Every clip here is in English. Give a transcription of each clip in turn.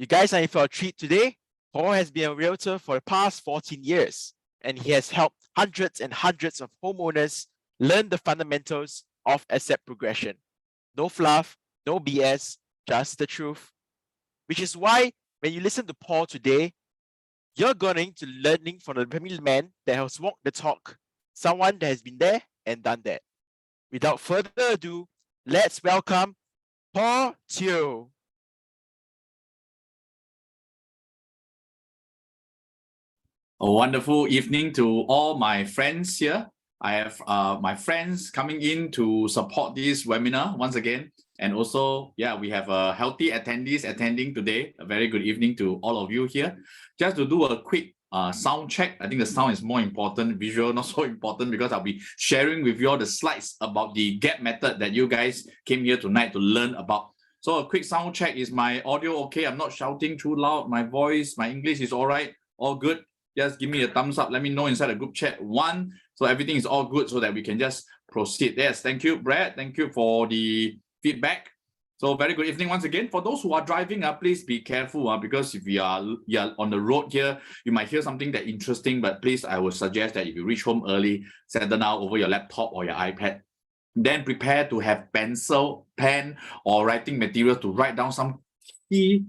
You guys are in for a treat today. Paul has been a realtor for the past 14 years, and he has helped hundreds and hundreds of homeowners learn the fundamentals of asset progression. No fluff, no BS, just the truth. Which is why when you listen to Paul today, you're going to learning from the family man that has walked the talk, someone that has been there and done that. Without further ado, let's welcome Paul Teo. A wonderful evening to all my friends here. I have my friends coming in to support this webinar once again. And also, we have healthy attendees attending today. A very good evening to all of you here. Just to do a quick sound check. I think the sound is more important, visual not so important, because I'll be sharing with you all the slides about the GAP method that you guys came here tonight to learn about. So a quick sound check. Is my audio okay? I'm not shouting too loud. My voice, my English is all right? All good? Just give me a thumbs up. Let me know inside the group chat. 1. So everything is all good so that we can just proceed. Yes, thank you, Brad. Thank you for the feedback. So very good evening once again. For those who are driving, please be careful because if you are on the road here, you might hear something that interesting, but please, I would suggest that if you reach home early, settle down over your laptop or your iPad. Then prepare to have pencil, pen, or writing material to write down some key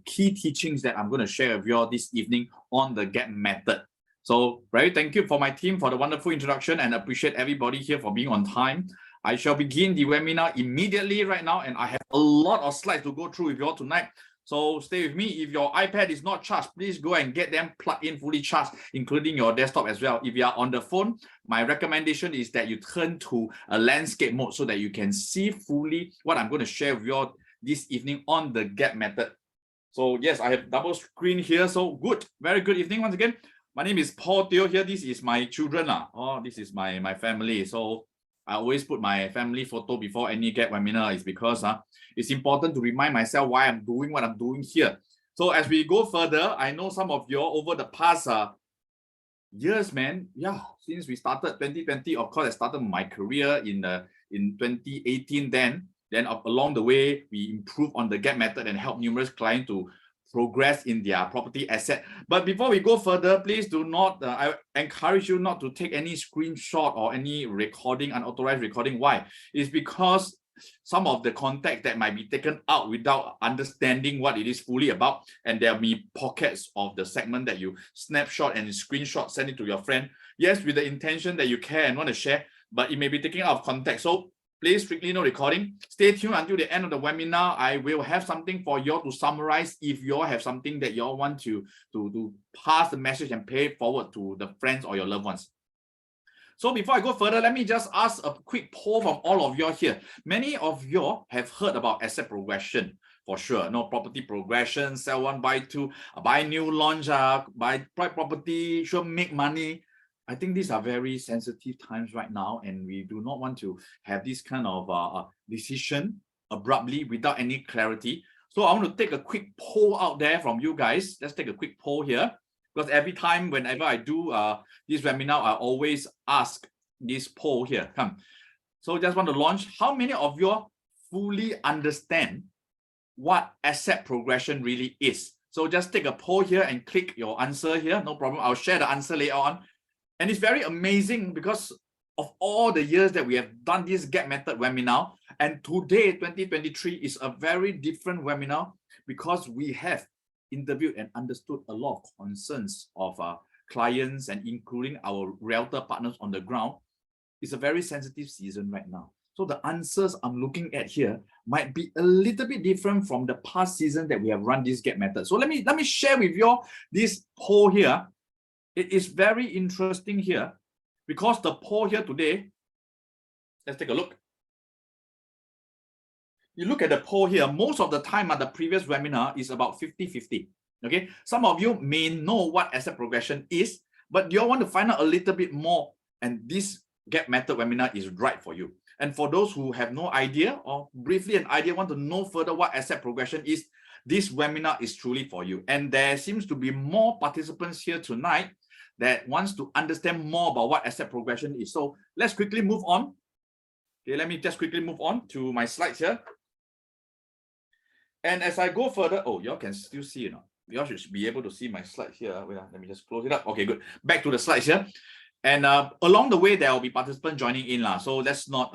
teachings that I'm going to share with you all this evening on the GAP method. So very thank you for my team for the wonderful introduction, and appreciate everybody here for being on time. I shall begin the webinar immediately right now, and I have a lot of slides to go through with you all tonight. So stay with me. If your iPad is not charged, please go and get them plugged in, fully charged, including your desktop as well. If you are on the phone, my recommendation is that you turn to a landscape mode so that you can see fully what I'm going to share with you all this evening on the GAP method. So yes, I have double screen here. So good, very good evening once again. My name is Paul Teo here. This is my children. This is my family. So I always put my family photo before any GAP webinar is because it's important to remind myself why I'm doing what I'm doing here. So as we go further, I know some of you over the past years, man. Yeah, since we started 2020, of course, I started my career in 2018 then along the way, we improved on the GAP method and helped numerous clients to progress in their property asset. But before we go further, please do not, I encourage you not to take any screenshot or any recording, unauthorized recording. Why? It's because some of the context that might be taken out without understanding what it is fully about, and there'll be pockets of the segment that you snapshot and screenshot, send it to your friend. Yes, with the intention that you care and want to share, but it may be taken out of context. So please strictly no recording. Stay tuned until the end of the webinar. I will have something for you all to summarize if you all have something that you all want to pass the message and pay it forward to the friends or your loved ones. So before I go further, let me just ask a quick poll from all of you all here. Many of you all have heard about asset progression for sure. No, property progression, sell one, buy two, buy new, launch, buy property, sure, make money. I think these are very sensitive times right now, and we do not want to have this kind of decision abruptly without any clarity. So I want to take a quick poll out there from you guys. Let's take a quick poll here, because every time whenever I do this webinar, I always ask this poll here. Come. So just want to launch. How many of you fully understand what asset progression really is? So just take a poll here and click your answer here. No problem. I'll share the answer later on. And it's very amazing because of all the years that we have done this GAP method webinar. And today, 2023, is a very different webinar because we have interviewed and understood a lot of concerns of clients and including our realtor partners on the ground. It's a very sensitive season right now. So the answers I'm looking at here might be a little bit different from the past season that we have run this GAP method. So let me share with you all this poll here. It is very interesting here because the poll here today, let's take a look. You look at the poll here, most of the time at the previous webinar is about 50-50. Okay, some of you may know what asset progression is, but you want to find out a little bit more, and this GAP method webinar is right for you. And for those who have no idea or briefly an idea, want to know further what asset progression is, this webinar is truly for you. And there seems to be more participants here tonight that wants to understand more about what asset progression is. So let's quickly move on. Okay, let me just quickly move on to my slides here. And as I go further, oh, y'all can still see, you know, y'all should be able to see my slides here. Wait, let me just close it up. Okay, good. Back to the slides here. And along the way, there will be participants joining in. So let's not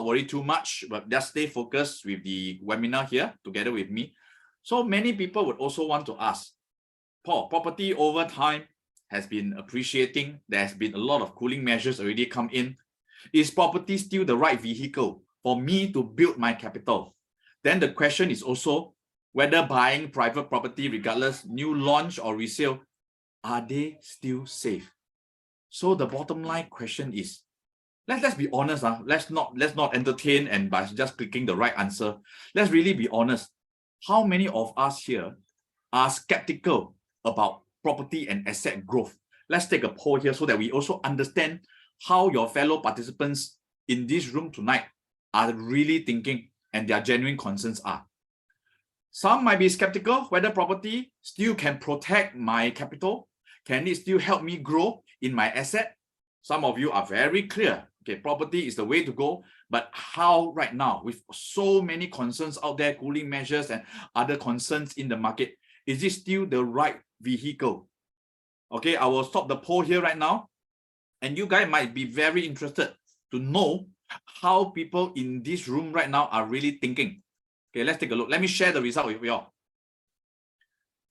worry too much, but just stay focused with the webinar here together with me. So many people would also want to ask, Paul, property over time has been appreciating. There's been a lot of cooling measures already come in. Is property still the right vehicle for me to build my capital? Then the question is also whether buying private property, regardless new launch or resale, are they still safe? So the bottom line question is, let's be honest. Let's not entertain and by just clicking the right answer. Let's really be honest. How many of us here are skeptical about property and asset growth? Let's take a poll here so that we also understand how your fellow participants in this room tonight are really thinking and their genuine concerns are. Some might be skeptical whether property still can protect my capital. Can it still help me grow in my asset? Some of you are very clear. Okay, property is the way to go, but how right now with so many concerns out there, cooling measures and other concerns in the market, is it still the right vehicle? Okay, I will stop the poll here right now. And you guys might be very interested to know how people in this room right now are really thinking. Okay, let's take a look. Let me share the result with you all.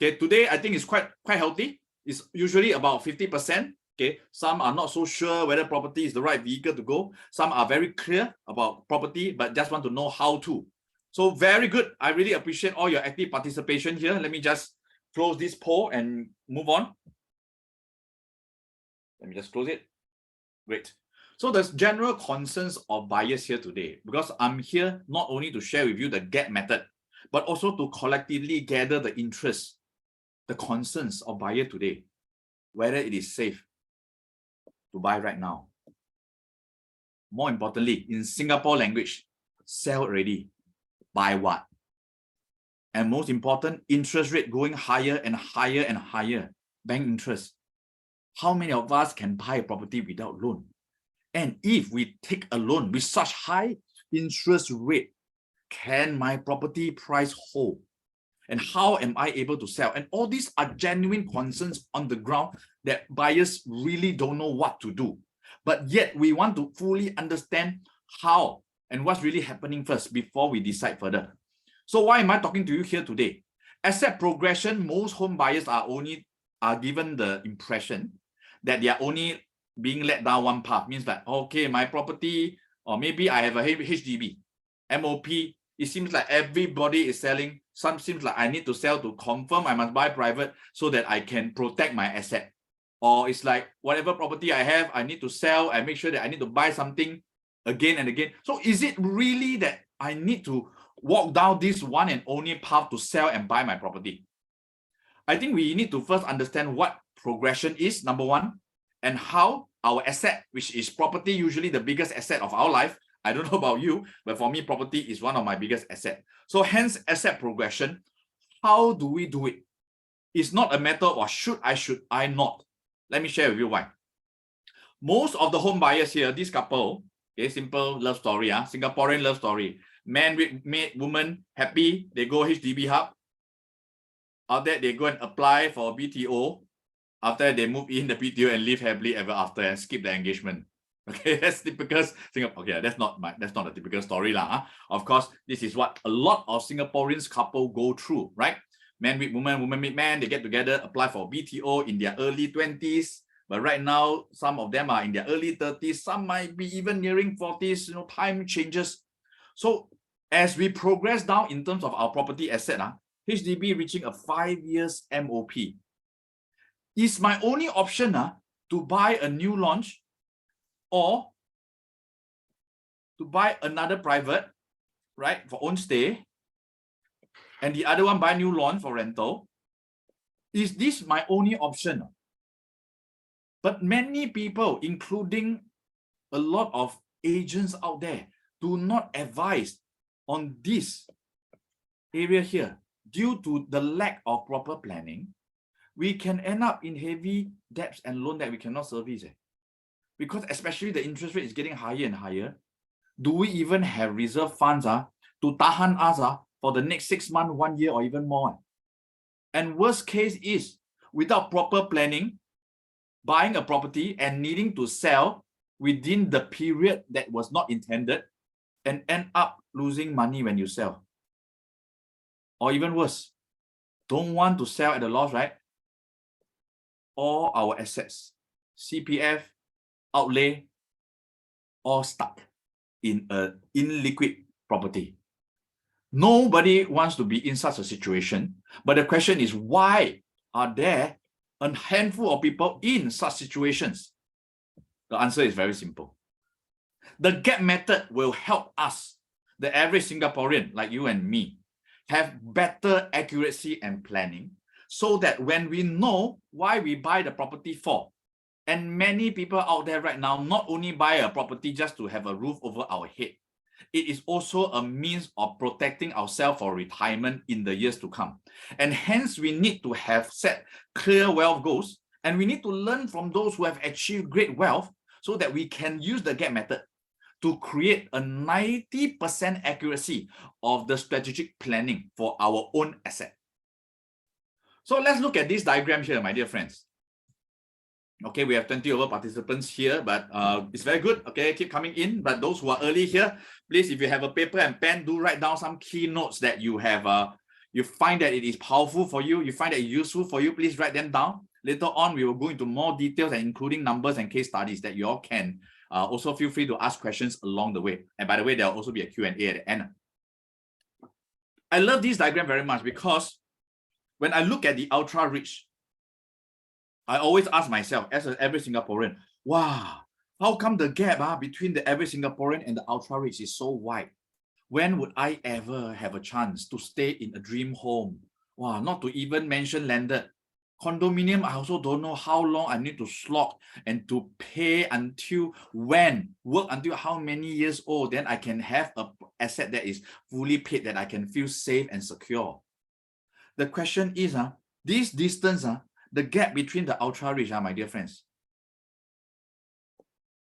Okay, today I think it's quite healthy. It's usually about 50%. Okay, some are not so sure whether property is the right vehicle to go. Some are very clear about property, but just want to know how to. So very good. I really appreciate all your active participation here. Let me just close this poll and move on. Let me just close it. Great. So there's general concerns of buyers here today, because I'm here not only to share with you the GAP method, but also to collectively gather the interests, the concerns of buyer today, whether it is safe to buy right now. More importantly, in Singapore language, sell already, buy what? And most important, interest rate going higher and higher and higher, bank interest. How many of us can buy a property without loan? And if we take a loan with such high interest rate, can my property price hold? And how am I able to sell? And all these are genuine concerns on the ground that buyers really don't know what to do. But yet we want to fully understand how and what's really happening first before we decide further. So why am I talking to you here today? Asset progression, most home buyers are given the impression that they are only being led down one path. Means that, okay, my property, or maybe I have a HDB, MOP, it seems like everybody is selling. Some seems like I need to sell to confirm I must buy private so that I can protect my asset. Or it's like whatever property I have, I need to sell and make sure that I need to buy something again and again. So is it really that I need to walk down this one and only path to sell and buy my property? I think we need to first understand what progression is, number one, and how our asset, which is property, usually the biggest asset of our life. I don't know about you, but for me, property is one of my biggest assets. So hence asset progression. How do we do it? It's not a matter of should I not. Let me share with you why. Most of the home buyers here, this couple, okay, simple love story, Singaporean love story. Man with maid, woman happy, they go HDB hub. After that, they go and apply for BTO. After they move in the BTO and live happily ever after and skip the engagement. Okay, that's typical Singapore. Okay, that's not a typical story lah. Of course, this is what a lot of Singaporeans couple go through, right? Man with woman, woman with man, they get together, apply for BTO in their early 20s. But right now, some of them are in their early 30s. Some might be even nearing 40s. Time changes. So as we progress down in terms of our property asset, HDB reaching a 5 years MOP. Is my only option to buy a new launch or to buy another private, right, for own stay, and the other one buy new launch for rental? Is this my only option? But many people, including a lot of agents out there, do not advise on this area here. Due to the lack of proper planning, we can end up in heavy debts and loan that we cannot service. Because especially the interest rate is getting higher and higher. Do we even have reserve funds to tahan us for the next 6 months, 1 year, or even more. And worst case is, without proper planning, buying a property and needing to sell within the period that was not intended and end up losing money when you sell. Or even worse, don't want to sell at a loss, right? All our assets, CPF, outlay, all stuck in an illiquid property. Nobody wants to be in such a situation, but the question is, why are there a handful of people in such situations? The answer is very simple. The GAP method will help us, the average Singaporean like you and me, have better accuracy and planning, so that when we know why we buy the property for, and many people out there right now not only buy a property just to have a roof over our head, it is also a means of protecting ourselves for retirement in the years to come. And hence we need to have set clear wealth goals, and we need to learn from those who have achieved great wealth so that we can use the GAP method to create a 90% accuracy of the strategic planning for our own asset. So let's look at this diagram here, my dear friends. Okay, we have 20 over participants here, but it's very good. Okay, keep coming in. But those who are early here, please, if you have a paper and pen, do write down some key notes that you have. You find that it is powerful for you, you find that it's useful for you, please write them down. Later on, we will go into more details and including numbers and case studies that you all can also feel free to ask questions along the way. And by the way, there will also be a Q&A at the end. I love this diagram very much because when I look at the ultra rich, I always ask myself, as an average Singaporean, wow, how come the gap between the average Singaporean and the ultra rich is so wide? When would I ever have a chance to stay in a dream home? Wow, not to even mention landed. Condominium, I also don't know how long I need to slog and to pay until when, work until how many years old, then I can have an asset that is fully paid, that I can feel safe and secure. The question is, this distance, the gap between the ultra rich, my dear friends,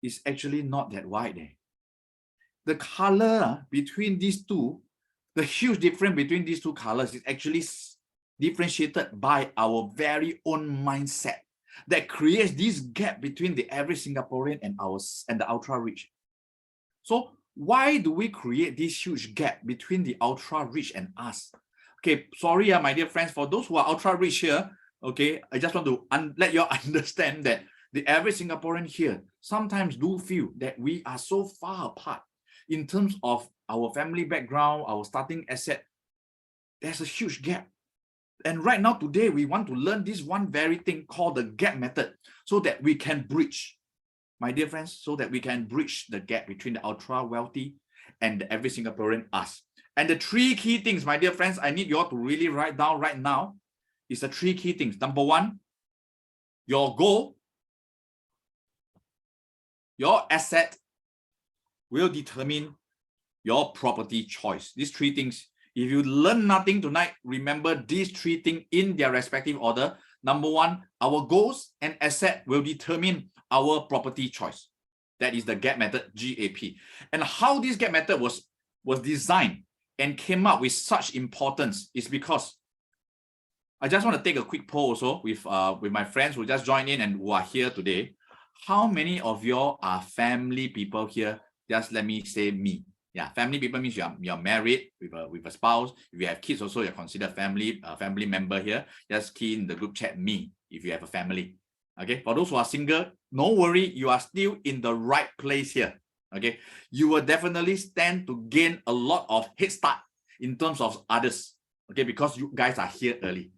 is actually not that wide. The color between these two, the huge difference between these two colors is actually differentiated by our very own mindset that creates this gap between the average Singaporean and the ultra rich. So why do we create this huge gap between the ultra rich and us? Okay, sorry, my dear friends, for those who are ultra rich here, okay, I just want to let you understand that the average Singaporean here sometimes do feel that we are so far apart in terms of our family background, our starting asset. There's a huge gap. And right now, today, we want to learn this one very thing called the GAP method so that we can bridge, my dear friends, so that we can bridge the gap between the ultra wealthy and the average Singaporean us. And the three key things, my dear friends, I need you all to really write down right now is the three key things. Number one, your goal, your asset will determine your property choice. These three things. If you learn nothing tonight, remember these three things in their respective order. Number one, our goals and asset will determine our property choice. That is the GAP method, GAP. And how this GAP method was designed and came up with such importance is because I just want to take a quick poll also with my friends who just joined in and who are here today. How many of y'all are family people here? Just let me say me. Yeah, family people means you're married with a spouse. If you have kids also, you're considered family member here. Just key in the group chat me if you have a family. Okay, for those who are single, no worry, you are still in the right place here. Okay, you will definitely stand to gain a lot of head start in terms of others. Okay, because you guys are here early.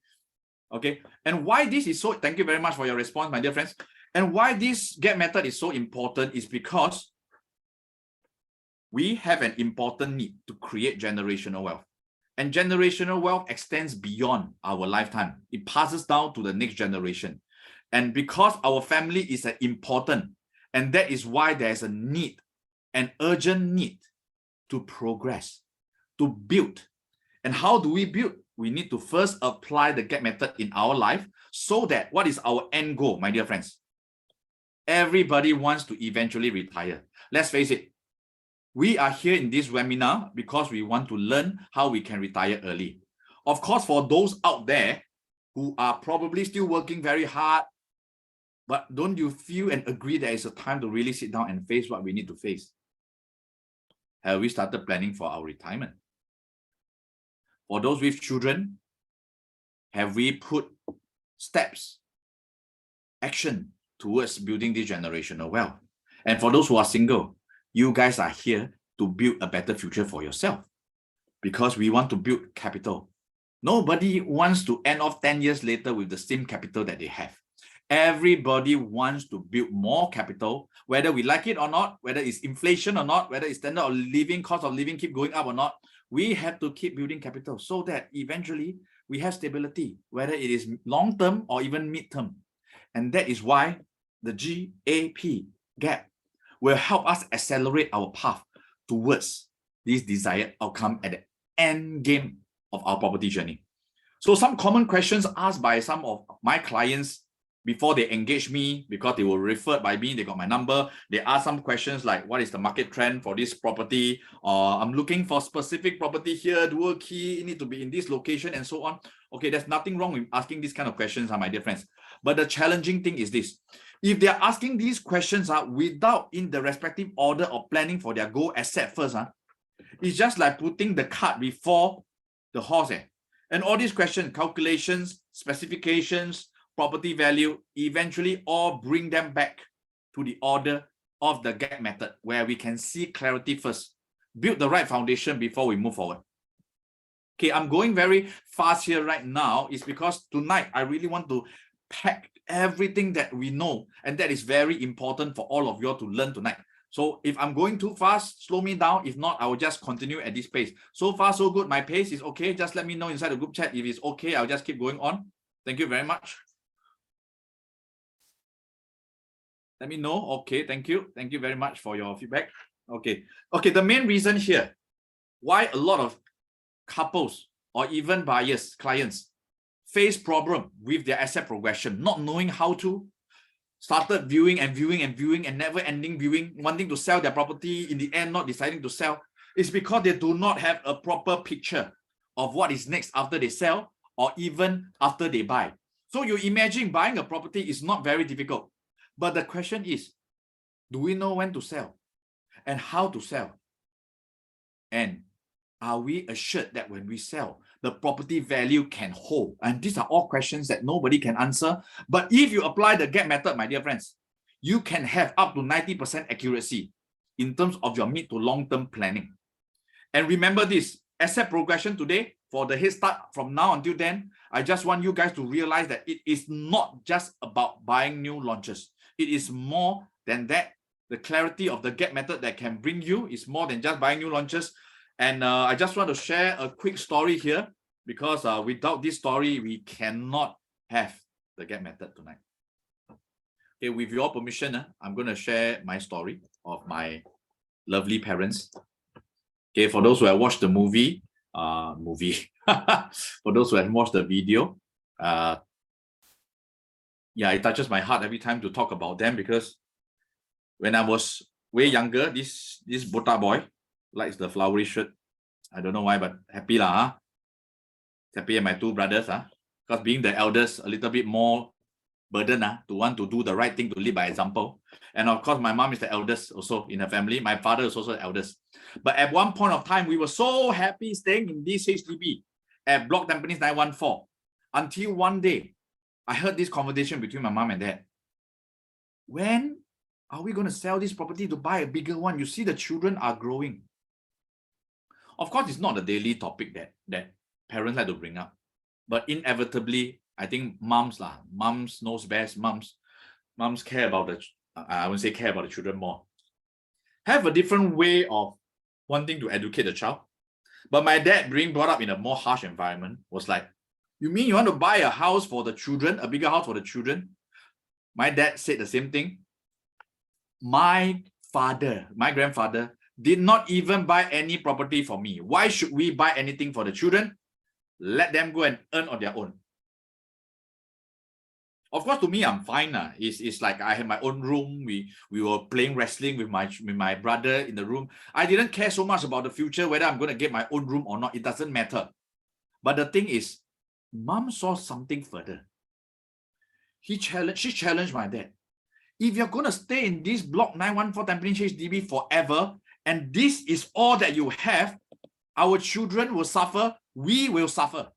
Okay, and why this is so, thank you very much for your response, my dear friends. And why this GAP method is so important is because we have an important need to create generational wealth. And generational wealth extends beyond our lifetime. It passes down to the next generation. And because our family is important, and that is why there's a need, an urgent need to progress, to build. And how do we build? We need to first apply the GAP method in our life so that what is our end goal, my dear friends? Everybody wants to eventually retire. Let's face it. We are here in this webinar because we want to learn how we can retire early. Of course, for those out there who are probably still working very hard, but don't you feel and agree that it's a time to really sit down and face what we need to face? Have we started planning for our retirement? For those with children, have we put steps, action towards building this generational wealth? And for those who are single, you guys are here to build a better future for yourself, because we want to build capital. Nobody wants to end off 10 years later with the same capital that they have. Everybody wants to build more capital, whether we like it or not, whether it's inflation or not, whether it's standard of living, cost of living keep going up or not. We have to keep building capital so that eventually we have stability, whether it is long-term or even mid-term. And that is why the GAP will help us accelerate our path towards this desired outcome at the end game of our property journey. So some common questions asked by some of my clients before they engage me, because they were referred by me, they got my number. They ask some questions like, what is the market trend for this property? Or I'm looking for specific property here, dual key, it need to be in this location and so on. Okay, there's nothing wrong with asking these kind of questions, my dear friends. But the challenging thing is this. If they're asking these questions without in the respective order of planning for their goal asset first, it's just like putting the cart before the horse. And all these questions, calculations, specifications, property value, eventually all bring them back to the order of the GAP method, where we can see clarity first, build the right foundation before we move forward. Okay, I'm going very fast here right now, is because tonight I really want to pack everything that we know, and that is very important for all of you to learn tonight. So if I'm going too fast, slow me down. If not, I will just continue at this pace. So far, so good. My pace is okay. Just let me know inside the group chat. If it's okay, I'll just keep going on. Thank you very much. Let me know. Okay, thank you. Thank you very much for your feedback. Okay. Okay, the main reason here, why a lot of couples or even buyers, clients, face problem with their asset progression, not knowing how to, started viewing and never ending viewing, wanting to sell their property, in the end not deciding to sell, is because they do not have a proper picture of what is next after they sell or even after they buy. So you imagine buying a property is not very difficult. But the question is, do we know when to sell and how to sell? And are we assured that when we sell, the property value can hold? And these are all questions that nobody can answer. But if you apply the GAP method, my dear friends, you can have up to 90% accuracy in terms of your mid to long-term planning. And remember this, asset progression today, for the head start from now until then, I just want you guys to realize that it is not just about buying new launches. It is more than that. The clarity of the GAP method that can bring you is more than just buying new launches. And I just want to share a quick story here, because without this story, we cannot have the GAP method tonight. Okay, with your permission, I'm going to share my story of my lovely parents. Okay, for those who have watched the movie, for those who have watched the video, yeah, it touches my heart every time to talk about them, because when I was way younger, this botak boy likes the flowery shirt. I don't know why, but happy lah. Happy and my two brothers, because being the eldest, a little bit more burden to want to do the right thing, to lead by example. And of course, my mom is the eldest also in the family. My father is also the eldest. But at one point of time, we were so happy staying in this HDB at Block Tampines 914, until one day, I heard this conversation between my mom and dad. When are we going to sell this property to buy a bigger one? You see, the children are growing. Of course, it's not a daily topic that parents like to bring up. But inevitably, I think moms knows best. Moms care about the, I wouldn't say care about the children more. Have a different way of wanting to educate the child. But my dad, being brought up in a more harsh environment, was like, you mean you want to buy a house for the children, a bigger house for the children? My dad said the same thing. My grandfather, did not even buy any property for me. Why should we buy anything for the children? Let them go and earn on their own. Of course, to me, I'm fine. It's like I had my own room. We were playing wrestling with my brother in the room. I didn't care so much about the future, whether I'm going to get my own room or not. It doesn't matter. But the thing is, mom saw something further. She challenged my dad. If you're going to stay in this block 914 Tampines HDB forever, and this is all that you have, our children will suffer, we will suffer.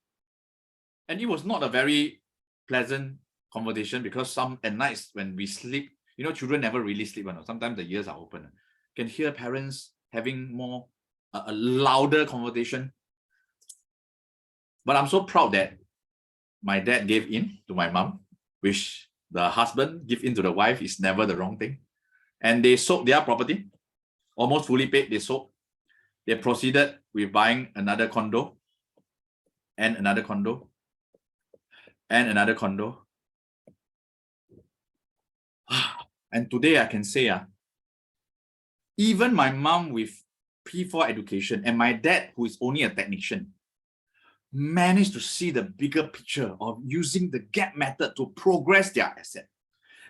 And it was not a very pleasant conversation, because some at nights when we sleep, you know, children never really sleep. Sometimes the ears are open. You can hear parents having more a louder conversation. But I'm so proud that my dad gave in to my mom, which the husband give in to the wife is never the wrong thing. And they sold their property, almost fully paid. They sold. They proceeded with buying another condo, and another condo, and another condo. And today I can say, even my mom with P4 education and my dad, who is only a technician, managed to see the bigger picture of using the GAP method to progress their asset.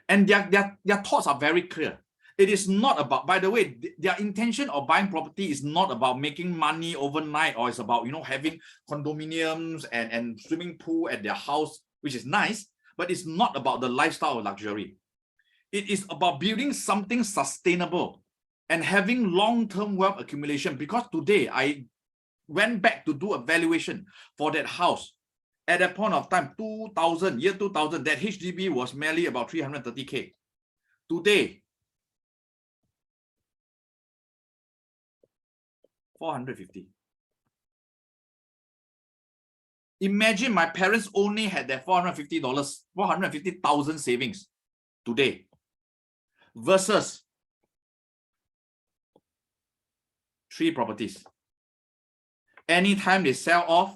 And their thoughts are very clear. It is not about, by the way, their intention of buying property is not about making money overnight, or it's about, you know, having condominiums and swimming pool at their house, which is nice, but it's not about the lifestyle of luxury. It is about building something sustainable and having long-term wealth accumulation. Because today I went back to do a valuation for that house. At that point of time, year 2000, that HDB was merely about 330K. Today, 450. Imagine my parents only had their $450, 450,000 savings today, versus 3 properties. Anytime they sell off,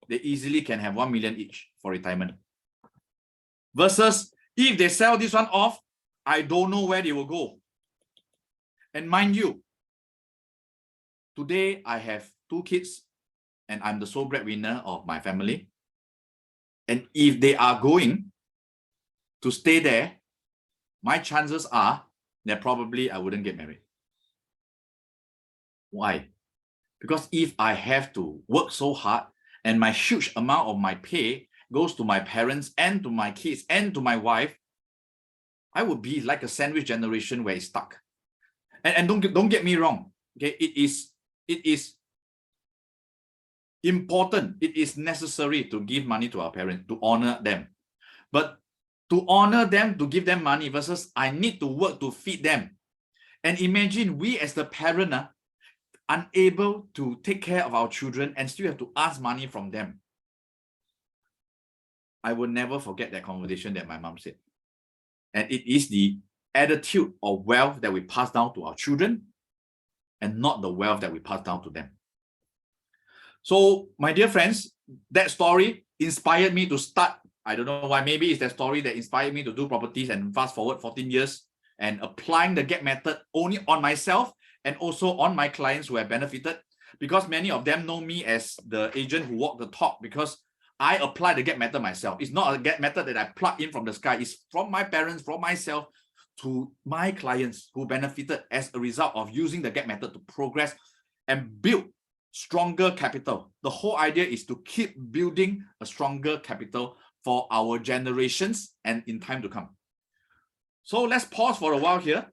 they easily can have 1 million each for retirement. Versus if they sell this one off, I don't know where they will go. And mind you, today I have 2 kids and I'm the sole breadwinner of my family. And if they are going to stay there, my chances are that probably I wouldn't get married. Why? Because if I have to work so hard and my huge amount of my pay goes to my parents and to my kids and to my wife, I would be like a sandwich generation where it's stuck. And don't get me wrong. Okay, it is important. It is necessary to give money to our parents, to honor them. But to honor them, to give them money versus I need to work to feed them. And imagine we as the parent unable to take care of our children and still have to ask money from them. I will never forget that conversation that my mom said. And it is the attitude of wealth that we pass down to our children and not the wealth that we pass down to them. So, my dear friends, that story inspired me to start. I don't know why. Maybe it's that story that inspired me to do properties and fast forward 14 years and applying the GAP method only on myself and also on my clients who have benefited, because many of them know me as the agent who walked the talk, because I apply the GAP method myself. It's not a GAP method that I plug in from the sky. It's from my parents, from myself, to my clients who benefited as a result of using the GAP method to progress and build stronger capital. The whole idea is to keep building a stronger capital for our generations and in time to come. So let's pause for a while here.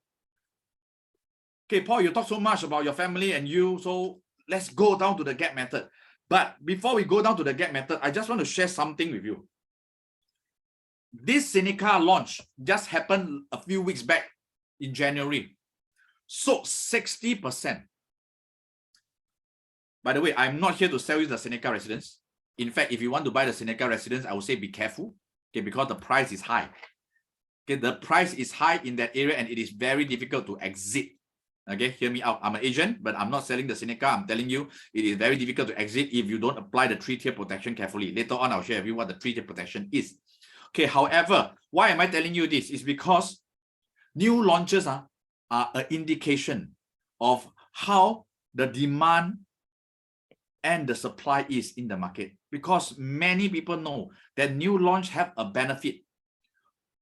Okay, Paul, you talk so much about your family and you, so let's go down to the GAP method. But before we go down to the GAP method, I just want to share something with you. This Seneca launch just happened a few weeks back in January. So 60%. By the way, I'm not here to sell you the Seneca residence. In fact, if you want to buy the Seneca residence, I would say be careful, okay, because the price is high. Okay, the price is high in that area and it is very difficult to exit. Okay, hear me out. I'm an agent, but I'm not selling the Seneca. I'm telling you, it is very difficult to exit if you don't apply the 3-tier protection carefully. Later on, I'll share with you what the 3-tier protection is. Okay, however, why am I telling you this? It's because new launches are an indication of how the demand and the supply is in the market, because many people know that new launch have a benefit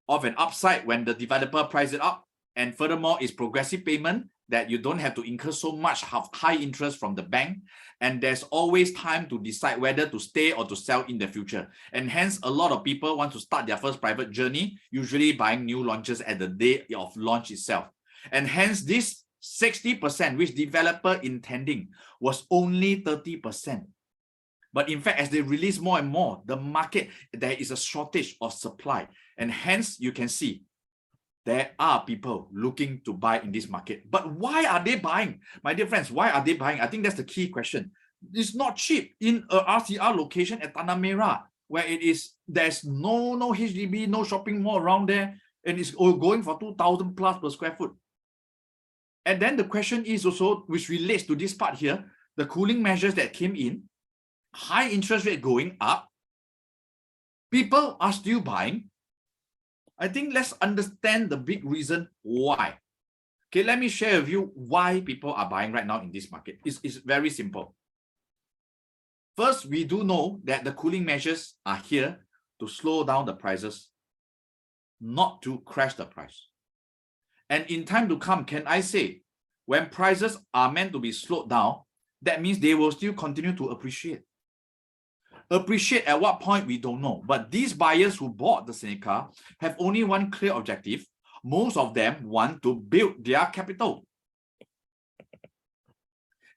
of an upside when the developer price it up, and furthermore is progressive payment that you don't have to incur so much high interest from the bank, and there's always time to decide whether to stay or to sell in the future. And hence a lot of people want to start their first private journey, usually buying new launches at the day of launch itself. And hence this 60% which developer intending was only 30%. But in fact, as they release more and more, the market, there is a shortage of supply. And hence you can see there are people looking to buy in this market. But why are they buying? My dear friends, why are they buying? I think that's the key question. It's not cheap in a RCR location at Tanah Merah, where there's no HDB, no shopping mall around there, and it's going for 2,000 plus per square foot. And then the question is also, which relates to this part here, the cooling measures that came in, high interest rate going up, people are still buying. I think let's understand the big reason why. Okay, let me share with you why people are buying right now in this market. It's very simple. First, we do know that the cooling measures are here to slow down the prices, not to crash the price. And in time to come, can I say, when prices are meant to be slowed down, that means they will still continue to appreciate. Appreciate at what point, we don't know. But these buyers who bought the Seneca have only one clear objective. Most of them want to build their capital.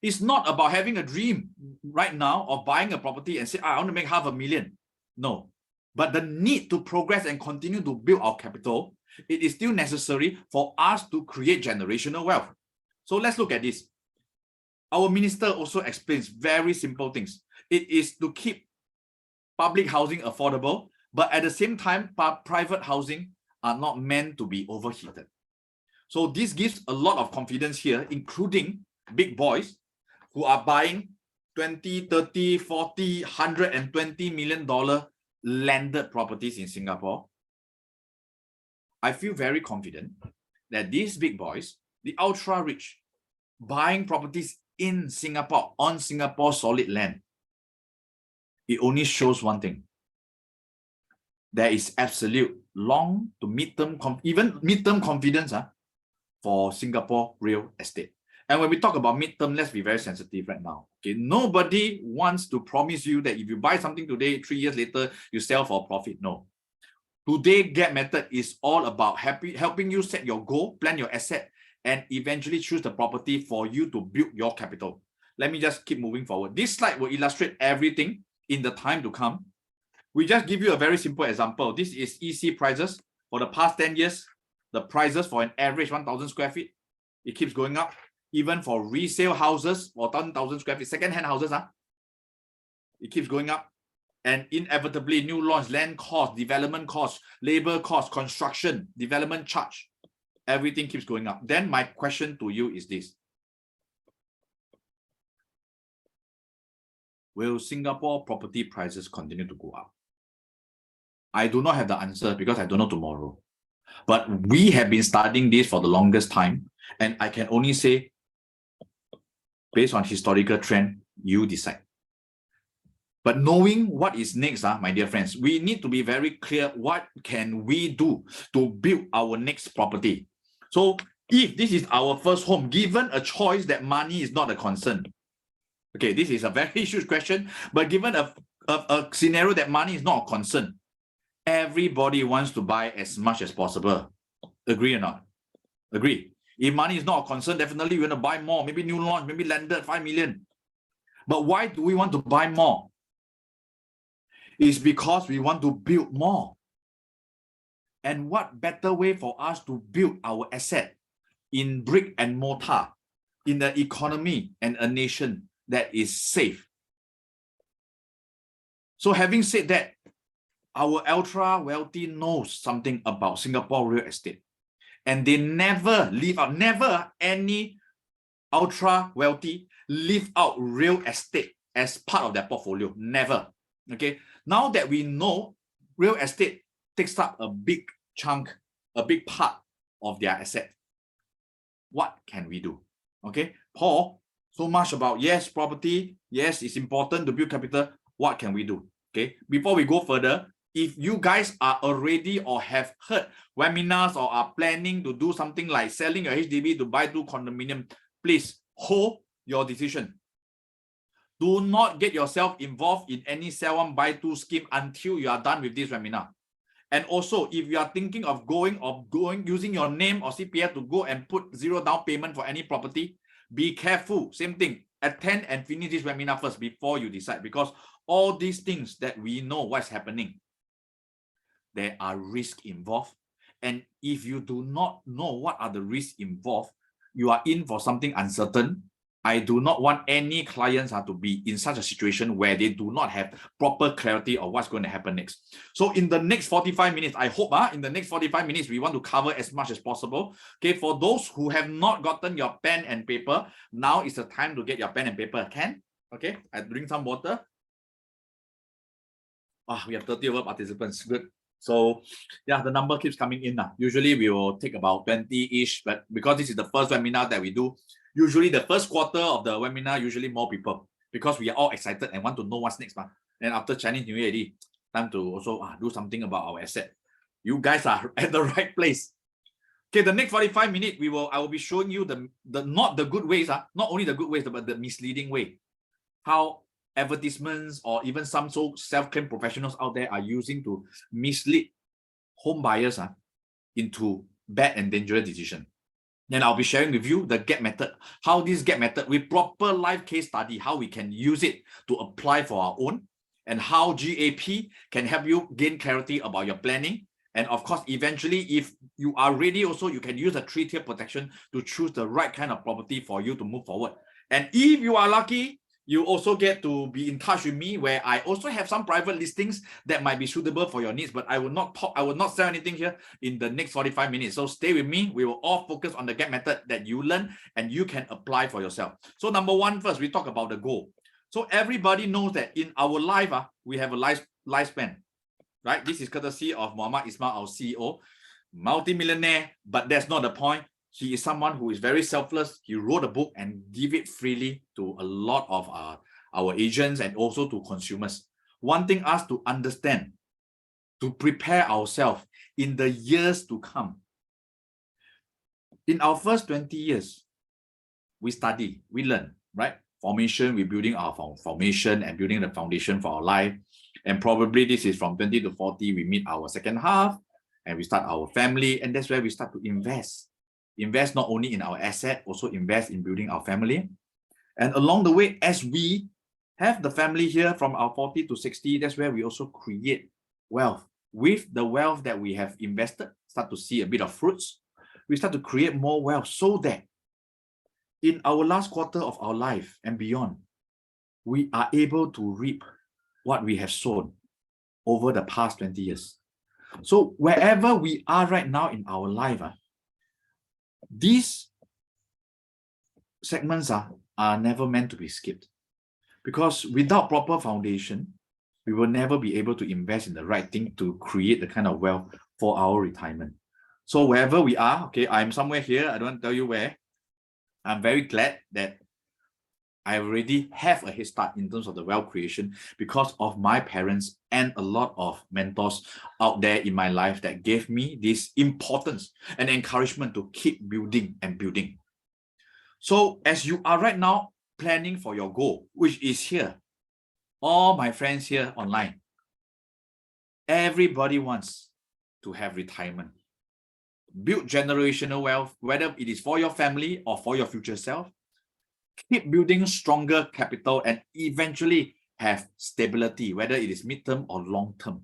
It's not about having a dream right now of buying a property and say, I want to make $500,000. No. But the need to progress and continue to build our capital, it is still necessary for us to create generational wealth. So let's look at this. Our minister also explains very simple things. It is to keep public housing affordable, but at the same time, private housing are not meant to be overheated. So this gives a lot of confidence here, including big boys who are buying 20, 30, 40, $120 million landed properties in Singapore. I feel very confident that these big boys, the ultra rich, buying properties in Singapore, on Singapore's solid land, it only shows one thing. There is absolute long to mid-term, even mid-term confidence for Singapore real estate. And when we talk about mid-term, let's be very sensitive right now. Okay, nobody wants to promise you that if you buy something today, 3 years later, you sell for a profit. No. Today, GAP method is all about helping you set your goal, plan your asset, and eventually choose the property for you to build your capital. Let me just keep moving forward. This slide will illustrate everything in the time to come. We just give you a very simple example. This is EC prices for the past 10 years. The prices for an average 1,000 square feet, it keeps going up. Even for resale houses for 1,000 square feet, second-hand houses, it keeps going up. And inevitably, new launch, land cost, development cost, labor cost, construction, development charge, everything keeps going up. Then my question to you is this. Will Singapore property prices continue to go up? I do not have the answer because I don't know tomorrow. But we have been studying this for the longest time. And I can only say, based on historical trend, you decide. But knowing what is next, my dear friends, we need to be very clear what can we do to build our next property. So if this is our first home, given a choice that money is not a concern. Okay, this is a very huge question, but given a scenario that money is not a concern, everybody wants to buy as much as possible. Agree or not? Agree. If money is not a concern, definitely you want to buy more, maybe new launch, maybe landed 5 million. But why do we want to buy more? It's because we want to build more. And what better way for us to build our asset in brick and mortar, in the economy and a nation that is safe? So having said that, our ultra wealthy knows something about Singapore real estate. And they never leave out, never any ultra wealthy leave out real estate as part of their portfolio. Never. Okay. Now that we know real estate takes up a big chunk, a big part of their asset, what can we do? Okay. Paul so much about, yes, property. Yes, it's important to build capital. What can we do? Okay, before we go further, if you guys are already or have heard webinars or are planning to do something like selling your HDB to buy 2 condominium, please hold your decision. Do not get yourself involved in any sell one buy 2 scheme until you are done with this webinar. And also, if you are thinking of using your name or CPF to go and put 0 down payment for any property, be careful. Same thing. Attend and finish this webinar first before you decide, because all these things that we know what's happening, there are risks involved. And if you do not know what are the risks involved, you are in for something uncertain. I do not want any clients to be in such a situation where they do not have proper clarity of what's going to happen next. So in the next 45 minutes, I hope in the next 45 minutes, we want to cover as much as possible. Okay, for those who have not gotten your pen and paper, now is the time to get your pen and paper. Can? Okay, I drink some water. We have 30 over participants. Good. So yeah, the number keeps coming in now. Usually we will take about 20-ish, but because this is the first webinar that we do, usually the first quarter of the webinar, usually more people, because we are all excited and want to know what's next. And after Chinese New Year, time to also do something about our asset. You guys are at the right place. Okay, the next 45 minutes, I will be showing you the not the good ways, not only the good ways, but the misleading way. How advertisements or even some self-claimed professionals out there are using to mislead home buyers into bad and dangerous decisions. Then I'll be sharing with you the GAP method, how this GAP method with proper live case study, how we can use it to apply for our own, and how GAP can help you gain clarity about your planning. And of course, eventually, if you are ready also, you can use a 3-tier protection to choose the right kind of property for you to move forward. And if you are lucky, you also get to be in touch with me, where I also have some private listings that might be suitable for your needs, but I will not sell anything here in the next 45 minutes. So stay with me. We will all focus on the GAP method that you learn and you can apply for yourself. So number one, first, we talk about the goal. So everybody knows that in our life, we have a lifespan, right? This is courtesy of Muhammad Ismail, our CEO, multi-millionaire, but that's not the point. He is someone who is very selfless. He wrote a book and give it freely to a lot of our agents and also to consumers, wanting us to understand, to prepare ourselves in the years to come. In our first 20 years, we study, we learn, right? Formation, we're building our formation and building the foundation for our life. And probably this is from 20 to 40, we meet our second half and we start our family. And that's where we start to invest. Invest not only in our asset, also invest in building our family. And along the way, as we have the family here from our 40 to 60, that's where we also create wealth. With the wealth that we have invested, start to see a bit of fruits. We start to create more wealth so that in our last quarter of our life and beyond, we are able to reap what we have sown over the past 20 years. So wherever we are right now in our life, these segments are never meant to be skipped, because without proper foundation, we will never be able to invest in the right thing to create the kind of wealth for our retirement. So wherever we are, okay, I'm somewhere here, I don't want to tell you where. I'm very glad that I already have a head start in terms of the wealth creation because of my parents and a lot of mentors out there in my life that gave me this importance and encouragement to keep building and building. So as you are right now planning for your goal, which is here, all my friends here online, everybody wants to have retirement. Build generational wealth, whether it is for your family or for your future self. Keep building stronger capital and eventually have stability, whether it is midterm or long term.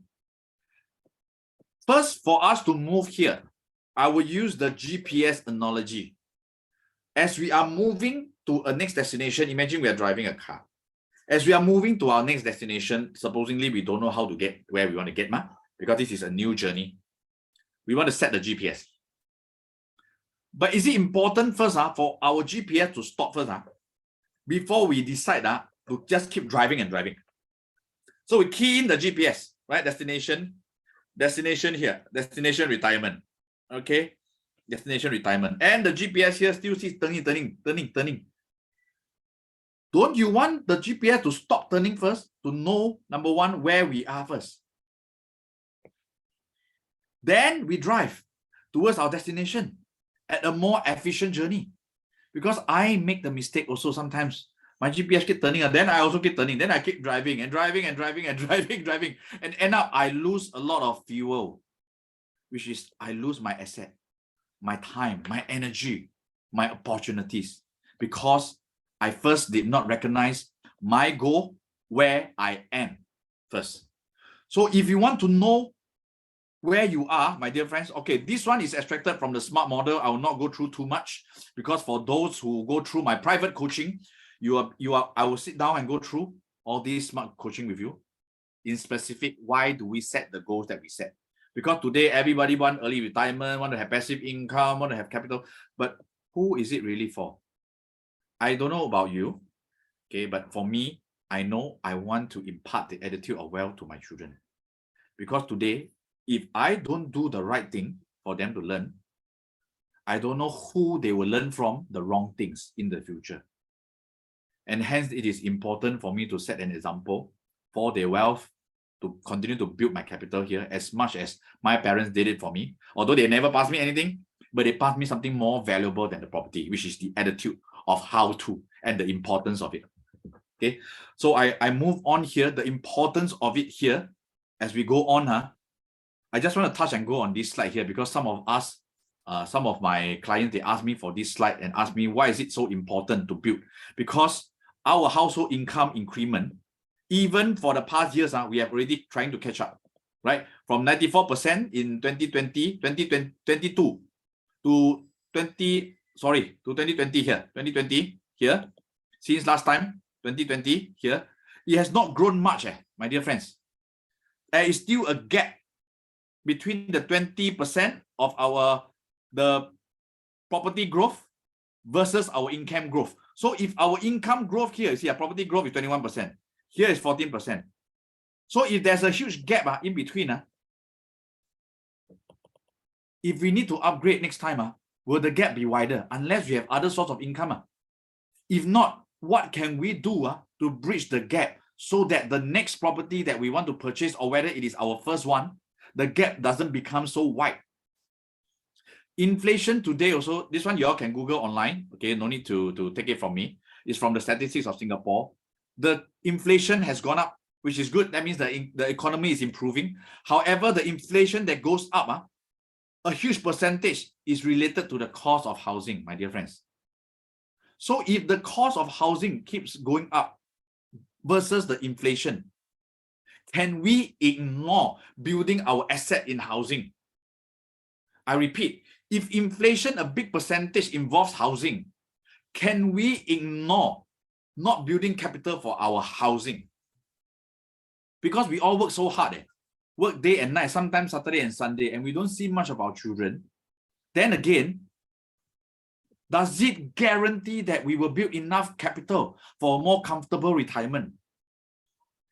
First, for us to move here, I will use the GPS analogy. As we are moving to a next destination, imagine we are driving a car. As we are moving to our next destination, supposedly we don't know how to get where we want to get, because this is a new journey. We want to set the GPS. But is it important first for our GPS to stop first before we decide to just keep driving and driving? So we key in the GPS, right? Destination here, destination retirement. Okay, destination retirement. And the GPS here still sees turning. Don't you want the GPS to stop turning first to know, number one, where we are first? Then we drive towards our destination at a more efficient journey. Because I make the mistake also sometimes. My GPS keep turning, and then I also keep turning. Then I keep driving and driving and driving and driving. And end up, I lose a lot of fuel, which is I lose my asset, my time, my energy, my opportunities. Because I first did not recognize my goal, where I am first. So if you want to know where you are, my dear friends, okay, this one is extracted from the SMART model. I will not go through too much, because for those who go through my private coaching, I will sit down and go through all these SMART coaching with you in specific. Why do we set the goals that we set? Because today everybody want early retirement, want to have passive income, want to have capital, but who is it really for? I don't know about you, okay, but for me, I know I want to impart the attitude of wealth to my children. Because today, if I don't do the right thing for them to learn, I don't know who they will learn from the wrong things in the future. And hence, it is important for me to set an example for their wealth, to continue to build my capital here as much as my parents did it for me. Although they never passed me anything, but they passed me something more valuable than the property, which is the attitude of how to and the importance of it. Okay, so I move on here, the importance of it here as we go on. I just want to touch and go on this slide here, because some of us, some of my clients, they ask me for this slide and ask me, why is it so important to build? Because our household income increment, even for the past years, we have already trying to catch up, right? From 94% in 2022 to 2020 here, 2020 here, since last time, 2020 here, it has not grown much, my dear friends. There is still a gap between the 20% of the property growth versus our income growth. So if our income growth here, see, our property growth is 21%, here is 14%. So if there's a huge gap in between, if we need to upgrade next time, will the gap be wider unless we have other source of income? If not, what can we do to bridge the gap so that the next property that we want to purchase, or whether it is our first one, the gap doesn't become so wide? Inflation today also, this one you all can Google online, okay, no need to take it from me. It's from the statistics of Singapore. The inflation has gone up, which is good. That means the economy is improving. However, the inflation that goes up, a huge percentage is related to the cost of housing, my dear friends. So if the cost of housing keeps going up versus the inflation, can we ignore building our asset in housing? I repeat, if inflation, a big percentage, involves housing, can we ignore not building capital for our housing? Because we all work so hard, work day and night, sometimes Saturday and Sunday, and we don't see much of our children. Then again, does it guarantee that we will build enough capital for a more comfortable retirement?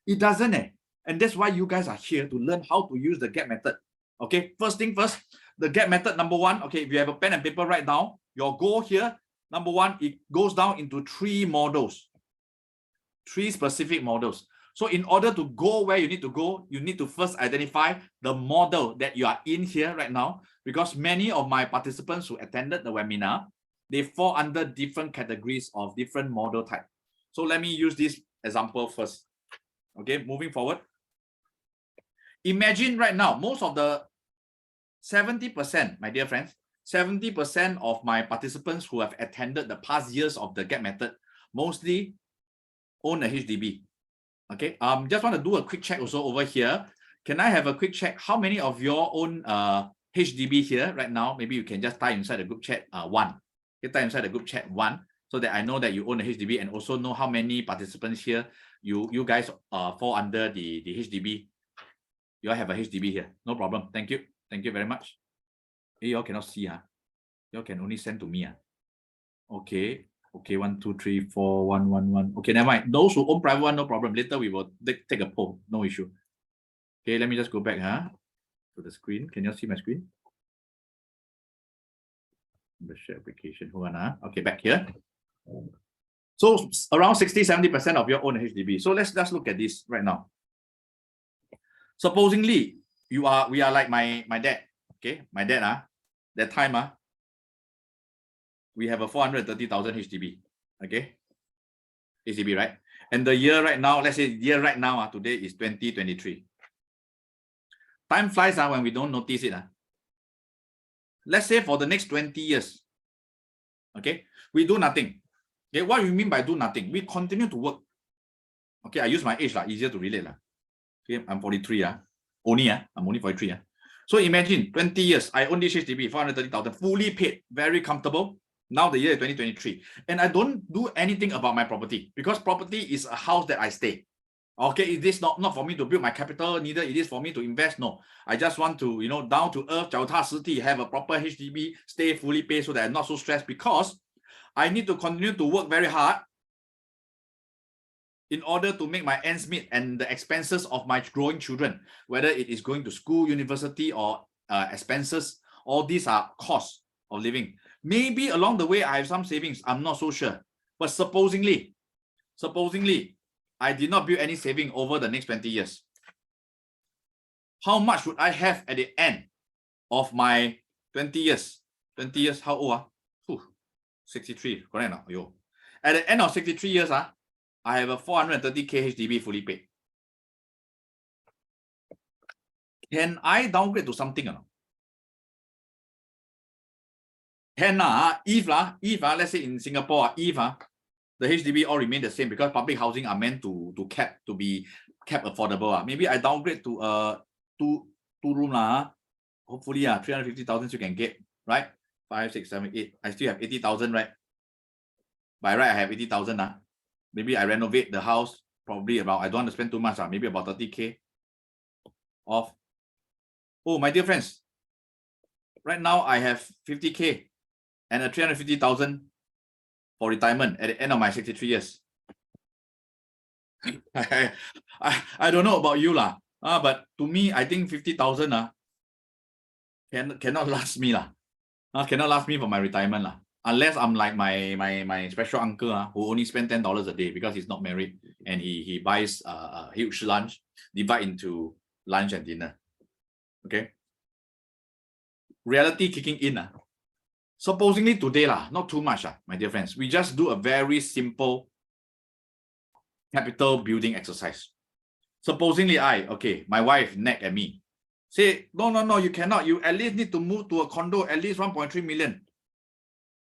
It doesn't. And that's why you guys are here, to learn how to use the GAP method. Okay, first thing first, the GAP method, number one, okay, if you have a pen and paper right now, your goal here, number one, it goes down into 3 models, 3 specific models. So in order to go where you need to go, you need to first identify the model that you are in here right now, because many of my participants who attended the webinar, they fall under different categories of different model type. So let me use this example first. Okay, moving forward. Imagine right now, most of the 70%, my dear friends, 70% of my participants who have attended the past years of the GAP method mostly own a HDB. Okay, just want to do a quick check also over here. Can I have a quick check? How many of your own HDB here right now? Maybe you can just type inside the group chat 1. You type inside the group chat 1, so that I know that you own a HDB, and also know how many participants here you guys fall under the HDB. You all have a HDB here. No problem. Thank you. Thank you very much. Hey, you all cannot see. You all can only send to me. Okay. Okay, 1, 2, 3, 4, 1, 1, 1. Okay, never mind. Those who own private one, no problem. Later we will take a poll. No issue. Okay, let me just go back to the screen. Can you see my screen? The share application. Hold on. Okay, back here. So around 60-70% of your own HDB. So let's look at this right now. Supposingly, we are like my dad. Okay, my dad, that time, we have a 430,000 HDB. Okay, HDB, right? And the year right now, let's say year right now, today is 2023. Time flies when we don't notice it. Let's say for the next 20 years, okay, we do nothing. Okay, what do you mean by do nothing? We continue to work. Okay, I use my age, easier to relate. Okay, I'm 43. I'm only 43. So imagine 20 years, I own this HDB, 430,000, fully paid, very comfortable. Now the year is 2023. And I don't do anything about my property because property is a house that I stay. Okay, it is not for me to build my capital, neither it is for me to invest. No, I just want to, down to earth, 脚踏实地, have a proper HDB, stay fully paid so that I'm not so stressed because I need to continue to work very hard in order to make my ends meet and the expenses of my growing children, whether it is going to school, university, or expenses, all these are costs of living. Maybe along the way, I have some savings. I'm not so sure. But supposingly, I did not build any saving over the next 20 years. How much would I have at the end of my 20 years? 20 years, how old? 63, correct now? Yo. At the end of 63 years, I have a 430K HDB fully paid. Can I downgrade to something or not? Can if let's say in Singapore, if the HDB all remain the same because public housing are meant to be kept affordable. Maybe I downgrade to a two room hopefully 350,000 you can get, right? 5, 6, 7, 8. I still have 80,000, right? By right, I have 80,000. Maybe I renovate the house, probably about, I don't want to spend too much, maybe about 30K off. Oh, my dear friends, right now I have 50K and a 350,000 for retirement at the end of my 63 years. I don't know about you, but to me, I think 50,000 cannot last me, cannot last me for my retirement, unless I'm like my special uncle who only spend $10 a day because he's not married and he buys a huge lunch, divide into lunch and dinner. Okay, reality kicking in. Supposingly today, not too much, my dear friends. We just do a very simple capital building exercise. Supposingly my wife nag at me. Say, no, you cannot. You at least need to move to a condo, at least 1.3 million.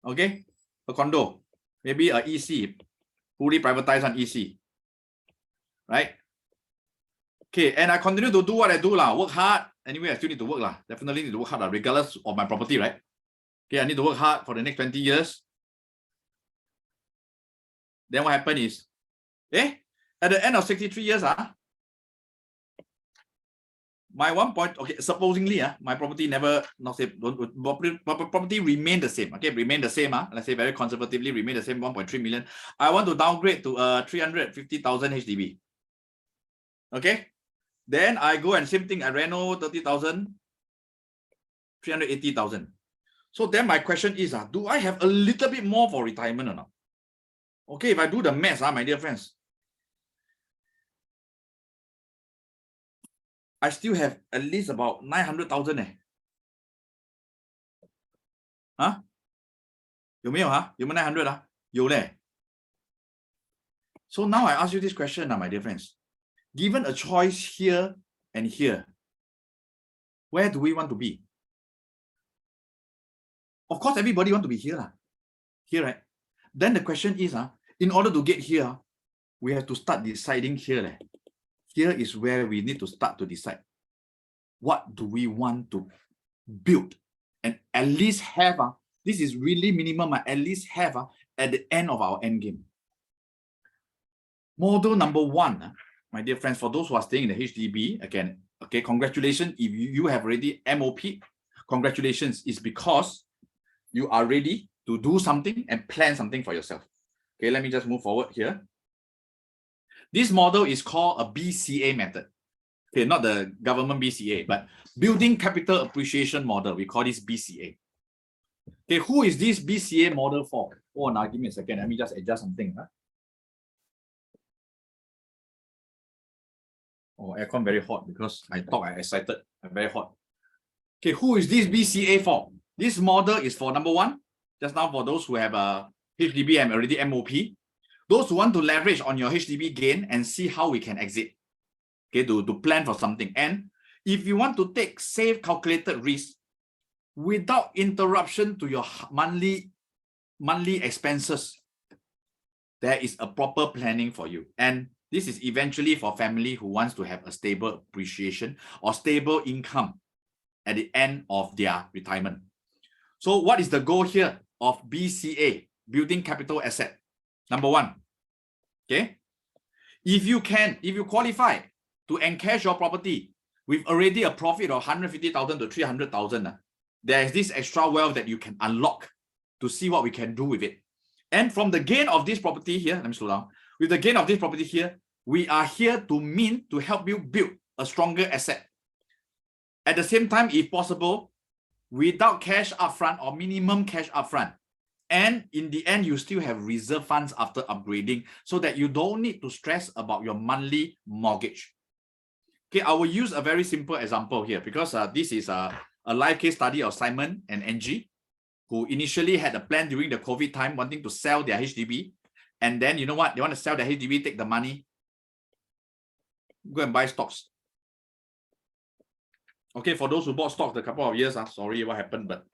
Okay, a condo, maybe a EC, fully privatized on EC, right? Okay, and I continue to do what I do, work hard. Anyway, I still need to work, definitely need to work hard, regardless of my property, right? Okay, I need to work hard for the next 20 years. Then what happened is, at the end of 63 years, my supposingly, my property property remain the same. Okay, remain the same. Let's say very conservatively remain the same, 1.3 million. I want to downgrade to 350,000 HDB. Okay, then I go and same thing. I reno 30,000, 380,000. So then my question is, do I have a little bit more for retirement or not? Okay, if I do the math, my dear friends, I still have at least about 900,000 有没有有没有 900 有嘞。So now I ask you this question, my dear friends. Given a choice here and here, where do we want to be? Of course, everybody want to be here, here, right? Then the question is, in order to get here, we have to start deciding here. Here is where we need to start to decide. What do we want to build? And at least have, this is really minimum, at least have at the end of our end game. Model number 1, my dear friends, for those who are staying in the HDB, again, okay, congratulations. If you have already MOP, congratulations, is because you are ready to do something and plan something for yourself. Okay, let me just move forward here. This model is called a BCA method. Okay, not the government BCA, but Building Capital Appreciation Model. We call this BCA. Okay, who is this BCA model for? Oh, now give me a second. Let me just adjust something. Huh? Oh, aircon very hot because I excited. I'm very hot. Okay, who is this BCA for? This model is for number one, just now for those who have a HDB and already MOP. Those who want to leverage on your HDB gain and see how we can exit. Okay, to plan for something. And if you want to take safe calculated risk without interruption to your monthly expenses, there is a proper planning for you. And this is eventually for family who wants to have a stable appreciation or stable income at the end of their retirement. So what is the goal here of BCA, building capital asset? Number one, okay, if you qualify to encash your property with already a profit of 150,000 to 300,000, there is this extra wealth that you can unlock to see what we can do with it. And from the gain of this property here, let me slow down. With the gain of this property here, we are here to help you build a stronger asset. At the same time, if possible, without cash upfront or minimum cash upfront. And in the end, you still have reserve funds after upgrading so that you don't need to stress about your monthly mortgage. Okay, I will use a very simple example here because this is a live case study of Simon and Angie, who initially had a plan during the COVID time wanting to sell their HDB. And then, you know what? They want to sell their HDB, take the money, go and buy stocks. Okay, for those who bought stocks a couple of years, sorry what happened, but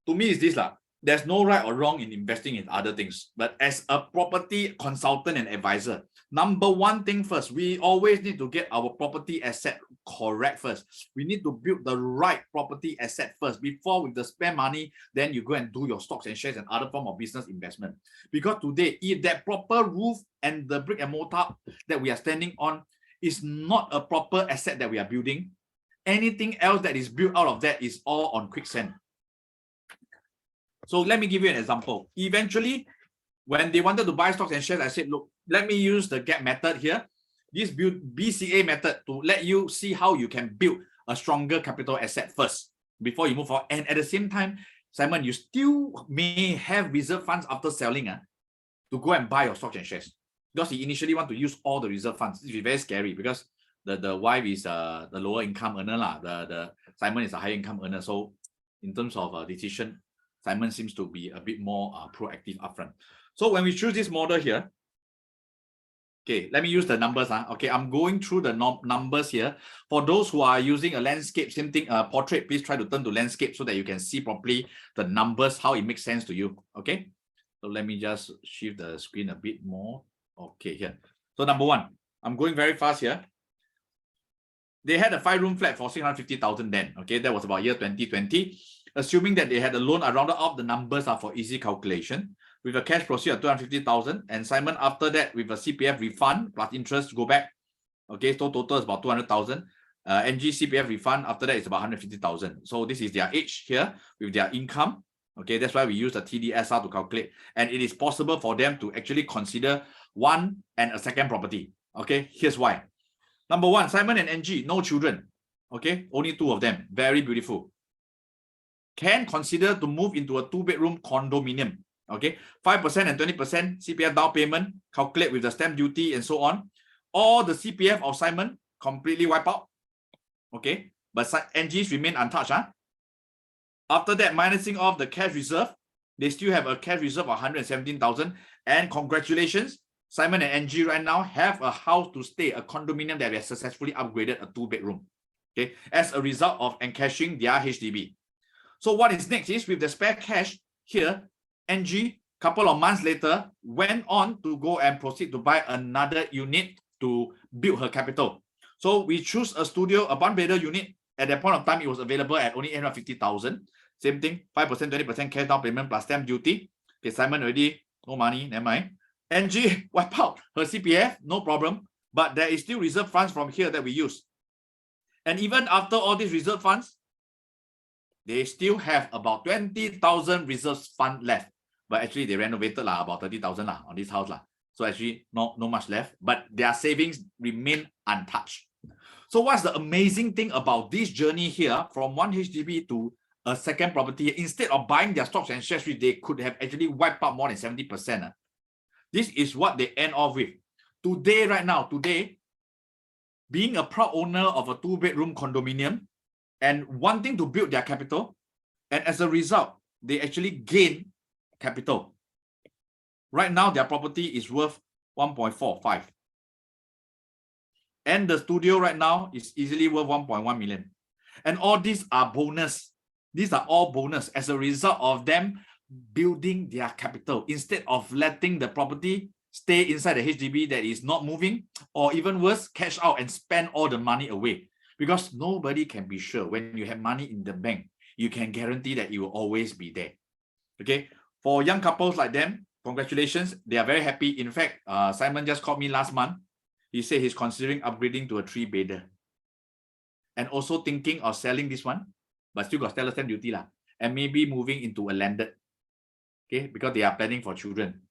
to me is this there's no right or wrong in investing in other things. But as a property consultant and advisor, number one thing first, we always need to get our property asset correct first. We need to build the right property asset first before with the spare money, then you go and do your stocks and shares and other form of business investment. Because today, if that proper roof and the brick and mortar that we are standing on is not a proper asset that we are building, anything else that is built out of that is all on quicksand. So let me give you an example. Eventually, when they wanted to buy stocks and shares, I said, look, let me use the GAP method here, this BCA method, to let you see how you can build a stronger capital asset first before you move on. And at the same time, Simon, you still may have reserve funds after selling to go and buy your stocks and shares. Because he initially want to use all the reserve funds. It's very scary because the wife is the lower income earner. The Simon is a higher income earner. So in terms of decision, Simon seems to be a bit more proactive upfront. So when we choose this model here, okay, let me use the numbers. Okay, I'm going through the numbers here. For those who are using a landscape, same thing, portrait, please try to turn to landscape so that you can see properly the numbers, how it makes sense to you. Okay, so let me just shift the screen a bit more. Okay, here. So number one, I'm going very fast here. They had a 5-room flat for 650,000 then. Okay, that was about year 2020. Assuming that they had a loan, I rounded up the numbers are for easy calculation. With a cash proceed of 250,000, and Simon after that with a CPF refund plus interest go back. Okay, so total is about 200,000. NG CPF refund after that is about 150,000. So this is their age here with their income. Okay, that's why we use the TDSR to calculate, and it is possible for them to actually consider one and a second property. Okay, here's why. Number one, Simon and NG, no children. Okay, only 2 of them. Very beautiful. Can consider to move into a 2-bedroom condominium. Okay, 5% and 20% CPF down payment, calculate with the stamp duty and so on. All the CPF of Simon completely wipe out. Okay, but NGs remain untouched. After that, minusing off the cash reserve, they still have a cash reserve of 117,000. And congratulations, Simon and NG right now have a house to stay, a condominium that we have successfully upgraded a 2-bedroom. Okay, as a result of encashing their HDB. So what is next is with the spare cash here, NG, couple of months later, went on to go and proceed to buy another unit to build her capital. So we choose a studio, a 1-bedroom unit. At that point of time, it was available at only 850,000. Same thing, 5%, 20% cash down payment plus stamp duty. Okay, Simon already, no money, never mind. NG, wipe out her CPF, no problem. But there is still reserve funds from here that we use. And even after all these reserve funds, they still have about 20,000 reserve fund left. But actually, they renovated about 30,000 on this house. So actually, not much left. But their savings remain untouched. So what's the amazing thing about this journey here from 1 HDB to a second property, instead of buying their stocks and shares, which they could have actually wiped out more than 70%. This is what they end off with. Today, right now, being a proud owner of a 2-bedroom condominium and wanting to build their capital, and as a result, they actually gain capital. Right now, their property is worth 1.45. And the studio right now is easily worth 1.1 million. And all these are bonus. These are all bonus as a result of them building their capital instead of letting the property stay inside the HDB that is not moving, or even worse, cash out and spend all the money away. Because nobody can be sure when you have money in the bank, you can guarantee that it will always be there. Okay, for young couples like them, congratulations, they are very happy. In fact, Simon just called me last month. He said he's considering upgrading to a 3-bedder and also thinking of selling this one, but still got stellar stamp duty lah, and maybe moving into a landed. Okay, because they are planning for children.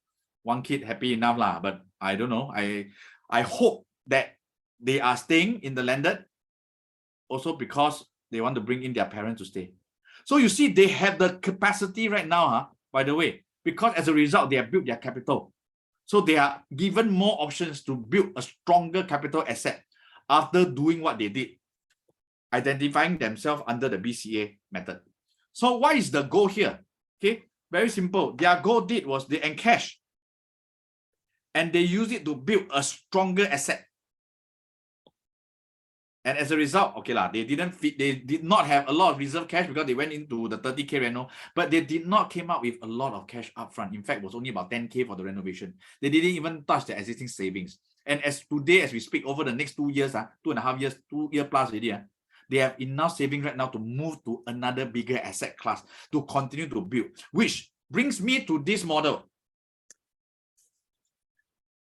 One kid, happy enough lah, but I don't know. I hope that they are staying in the landed also because they want to bring in their parents to stay. So you see, they have the capacity right now, by the way, because as a result, they have built their capital. So they are given more options to build a stronger capital asset after doing what they did, identifying themselves under the BCA method. So what is the goal here? Okay, very simple. Their goal was they encash and they use it to build a stronger asset. And as a result, okay lah, they did not have a lot of reserve cash because they went into the 30K reno, but they did not came up with a lot of cash upfront. In fact, it was only about 10K for the renovation. They didn't even touch the existing savings. And as today, as we speak, over the next 2 years, 2.5 years, 2 year plus already, they have enough savings right now to move to another bigger asset class to continue to build, which brings me to this model.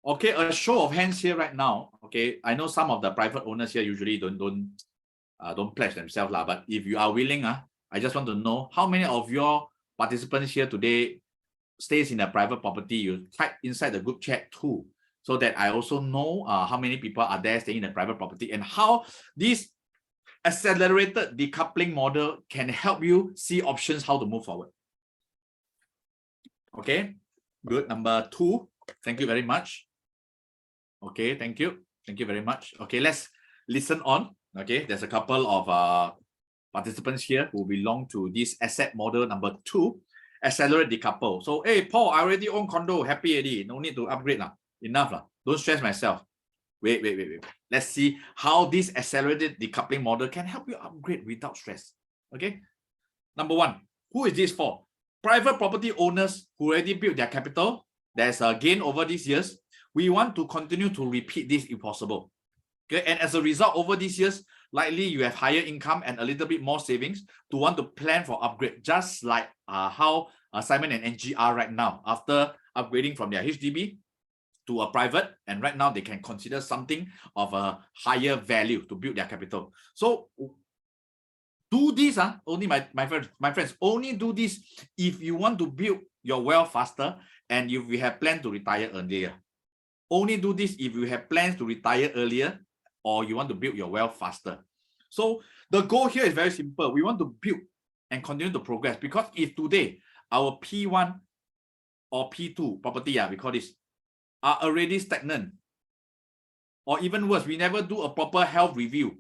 Okay, a show of hands here right now. Okay, I know some of the private owners here usually don't pledge themselves lah. But if you are willing, I just want to know how many of your participants here today stays in a private property. You type inside the group chat too, so that I also know how many people are there staying in a private property and how this accelerated decoupling model can help you see options how to move forward. Okay, good. Number 2, thank you very much. Okay, thank you very much. Okay, let's listen on. Okay, there's a couple of participants here who belong to this asset model number 2, accelerate decouple. So, hey Paul, I already own condo, happy already, no need to upgrade lah, enough lah, don't stress myself. Wait. Let's see how this accelerated decoupling model can help you upgrade without stress. Okay, number 1, who is this for? Private property owners who already built their capital. There's a gain over these years. We want to continue to repeat this if possible. Okay, and as a result, over these years, likely you have higher income and a little bit more savings to want to plan for upgrade, just like how Simon and Angie are right now after upgrading from their HDB to a private, and right now they can consider something of a higher value to build their capital. So do this, only my friends, only do this if you want to build your wealth faster and if you have planned to retire earlier. Only do this if you have plans to retire earlier or you want to build your wealth faster. So the goal here is very simple. We want to build and continue to progress, because if today our P1 or P2 property, we call this, are already stagnant, or even worse, we never do a proper health review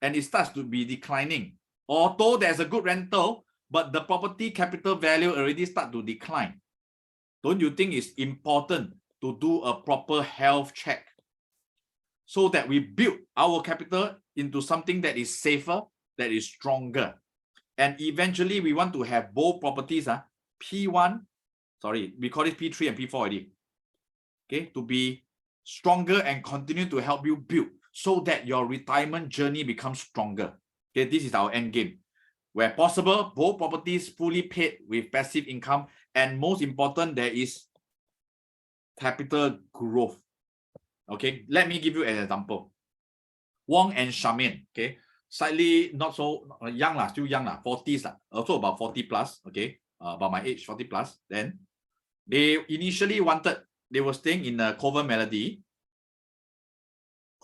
and it starts to be declining, although there's a good rental, but the property capital value already start to decline, don't you think it's important to do a proper health check so that we build our capital into something that is safer, that is stronger? And eventually we want to have both properties, P1, sorry, we call it P3 and P4 already, okay, to be stronger and continue to help you build so that your retirement journey becomes stronger. Okay, this is our end game. Where possible, both properties fully paid with passive income, and most important, there is capital growth. Okay, let me give you an example. Wong and Charmaine, okay, slightly not so young lah, still young lah, 40s lah, also about 40 plus, okay, about my age, 40 plus. Then they initially they were staying in a Cover Melody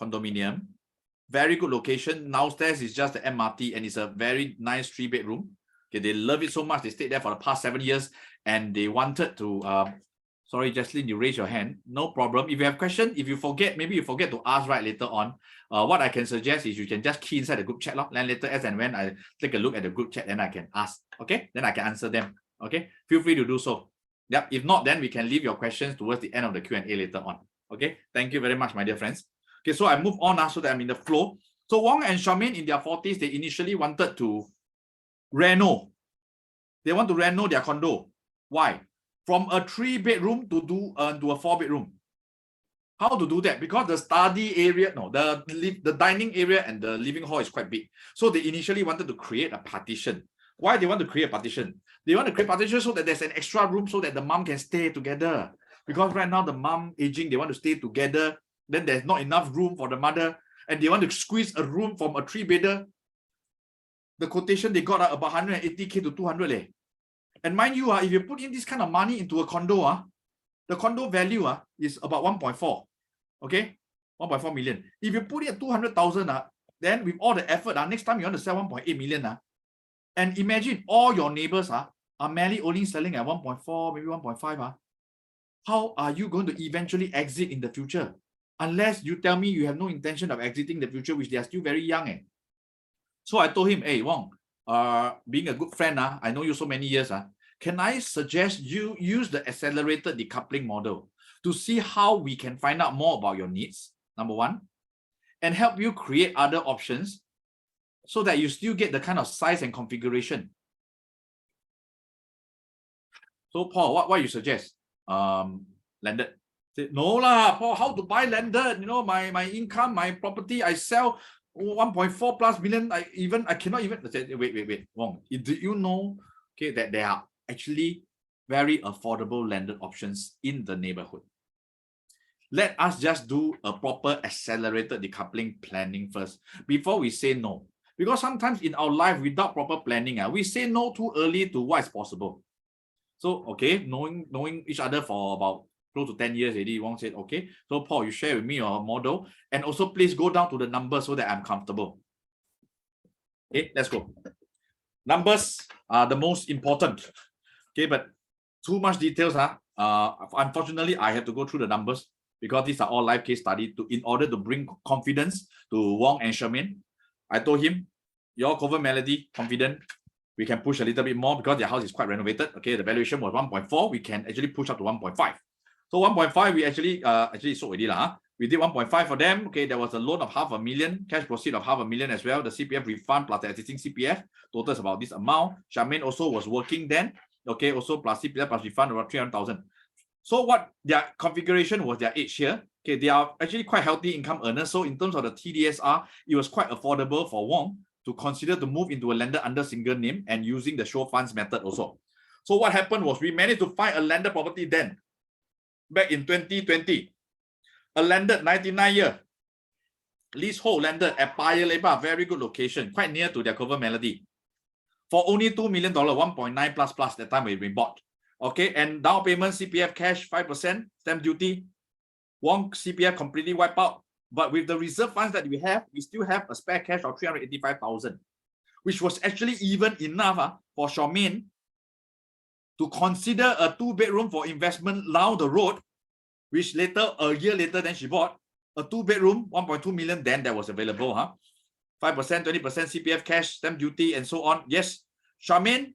condominium, very good location. Downstairs is just the MRT and it's a very nice 3-bedroom. Okay, they love it so much. They stayed there for the past 7 years, and they wanted to. Sorry, Jaslyn, you raise your hand. No problem. If you have question, if you forget, maybe you forget to ask right later on. What I can suggest is you can just key inside the group chat, then later as and when I take a look at the group chat, then I can ask. Okay, then I can answer them. Okay, feel free to do so. Yep. If not, then we can leave your questions towards the end of the Q&A later on. Okay, thank you very much, my dear friends. Okay, so I move on now so that I'm in the flow. So Wong and Charmaine in their 40s, they initially wanted to reno. They want to reno their condo. Why? From a 3-bedroom to a 4-bedroom. How to do that? Because the study area, the dining area and the living hall is quite big. So they initially wanted to create a partition. Why they want to create a partition? They want to create a partition so that there's an extra room so that the mom can stay together. Because right now the mom aging, they want to stay together. Then there's not enough room for the mother. And they want to squeeze a room from a 3-bedder. The quotation they got about 180K to 200. And mind you, if you put in this kind of money into a condo, the condo value is about 1.4. Okay, 1.4 million. If you put it at 200,000, then with all the effort, next time you want to sell 1.8 million. And imagine all your neighbors are merely only selling at 1.4, maybe 1.5. How are you going to eventually exit in the future? Unless you tell me you have no intention of exiting the future, which they are still very young. So I told him, hey, Wong, being a good friend, I know you so many years. Can I suggest you use the accelerated decoupling model to see how we can find out more about your needs, number one, and help you create other options so that you still get the kind of size and configuration. So Paul, what you suggest? Landed. Say, no lah, Paul, how to buy landed? You know, my income, my property, I sell 1.4 plus million. I cannot even say, wait, Wong. Do you know that there are actually very affordable landed options in the neighborhood? Let us just do a proper accelerated decoupling planning first before we say no. Because sometimes in our life, without proper planning, we say no too early to what is possible. So, okay, knowing each other for about close to 10 years already, Wong said, okay, so Paul, you share with me your model, and also please go down to the numbers so that I'm comfortable. Okay, let's go. Numbers are the most important. Okay, but too much details. Unfortunately, I have to go through the numbers because these are all live case study in order to bring confidence to Wong and Charmaine. I told him, your cover melody, confident. We can push a little bit more because their house is quite renovated. Okay, the valuation was 1.4. We can actually push up to 1.5. So 1.5, we actually sold already. We did 1.5 for them. Okay, there was a loan of 500,000, cash proceed of 500,000 as well. The CPF refund plus the existing CPF total is about this amount. Charmaine also was working then. Okay, also plus CPF plus refund about 300,000. So what their configuration was their age here. Okay, they are actually quite healthy income earners. So in terms of the TDSR, it was quite affordable for Wong to consider to move into a lender under single name and using the show funds method also. So what happened was we managed to find a landed property then, back in 2020. A landed 99-year leasehold landed at Paya Lebar, very good location, quite near to their cover melody. For only $2 million, 1.9 plus that time we bought. Okay, and down payment, CPF cash, 5%, stamp duty. Wong CPF completely wiped out. But with the reserve funds that we have, we still have a spare cash of 385,000, which was actually even enough for Charmaine to consider a 2-bedroom for investment down the road, which later, a year later, then she bought a 2-bedroom, 1.2 million, then that was available. 5%, 20% CPF cash, stamp duty, and so on. Yes, Charmaine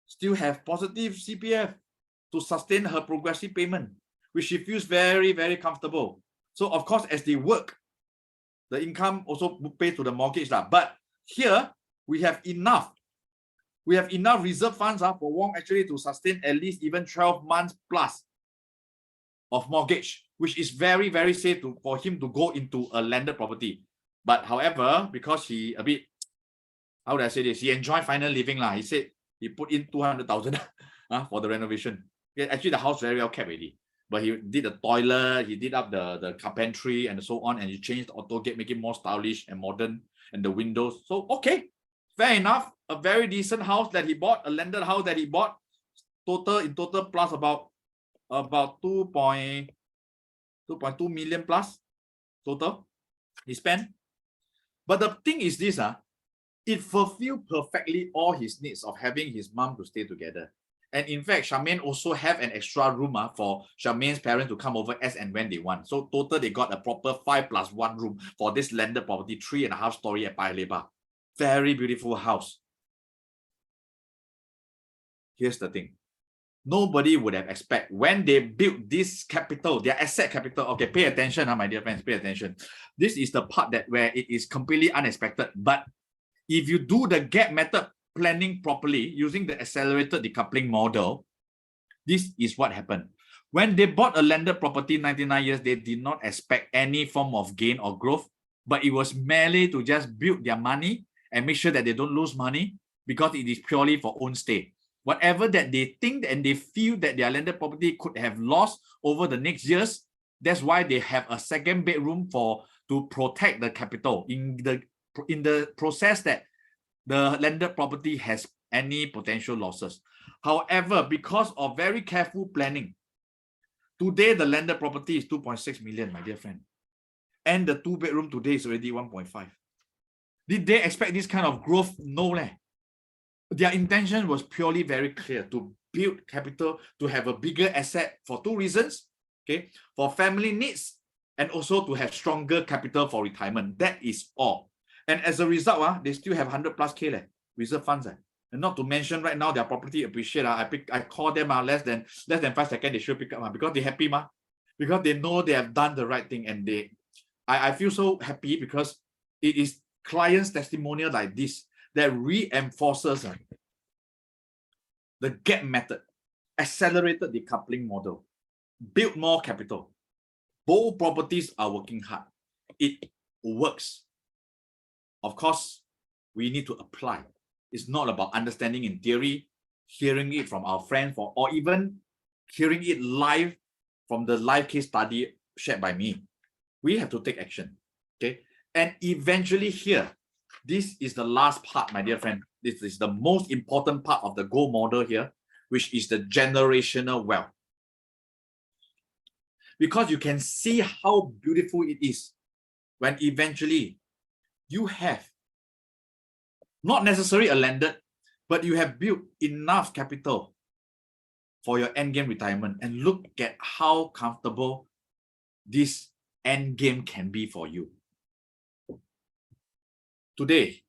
still have positive CPF to sustain her progressive payment, which she feels very, very comfortable. So of course, as they work, the income also pays to the mortgage. But here, we have enough. We have enough reserve funds for Wong actually to sustain at least even 12 months plus of mortgage, which is very, very safe for him to go into a landed property. But however, because he a bit, how would I say this? He enjoyed final living. He said he put in 200,000 for the renovation. Actually, the house very well kept already. But he did the toilet, he did up the carpentry and so on, and he changed the auto gate, make it more stylish and modern, and the windows. So, okay, fair enough. A very decent house that he bought, a landed house that he bought, in total plus about 2.2 million plus total he spent. But the thing is this, It fulfilled perfectly all his needs of having his mom to stay together. And in fact, Charmaine also have an extra room for Charmaine's parents to come over as and when they want. So total, they got a proper 5+1 room for this landed property, 3.5 story at Paya Lebar. Very beautiful house. Here's the thing. Nobody would have expected when they built this capital, their asset capital. Okay, pay attention, my dear friends, pay attention. This is the part that where it is completely unexpected. But if you do the GAP method planning properly using the accelerated decoupling model, this is what happened. When they bought a landed property 99 years, they did not expect any form of gain or growth, but it was merely to just build their money and make sure that they don't lose money because it is purely for own stay. Whatever that they think and they feel that their landed property could have lost over the next years, that's why they have a second bedroom to protect the capital in the process that the landed property has any potential losses. However, because of very careful planning, today the landed property is 2.6 million, my dear friend. And the 2-bedroom today is already 1.5. Did they expect this kind of growth? No. Their intention was purely very clear, to build capital, to have a bigger asset for 2 reasons. Okay, for family needs and also to have stronger capital for retirement. That is all. And as a result, they still have 100+K reserve funds. And not to mention right now their property appreciate. I call them less than 5 seconds, they should pick up because they're happy, because they know they have done the right thing. And I feel so happy because it is clients' testimonial like this that reinforces the GAP method, accelerated decoupling model, build more capital. Both properties are working hard. It works. Of course, we need to apply. It's not about understanding in theory, hearing it from our friends, or even hearing it live from the live case study shared by me. We have to take action. Okay. And eventually here, this is the last part, my dear friend. This is the most important part of the GO model here, which is the generational wealth. Because you can see how beautiful it is when eventually you have not necessarily a landed, but you have built enough capital for your endgame retirement. And look at how comfortable this endgame can be for you. Today,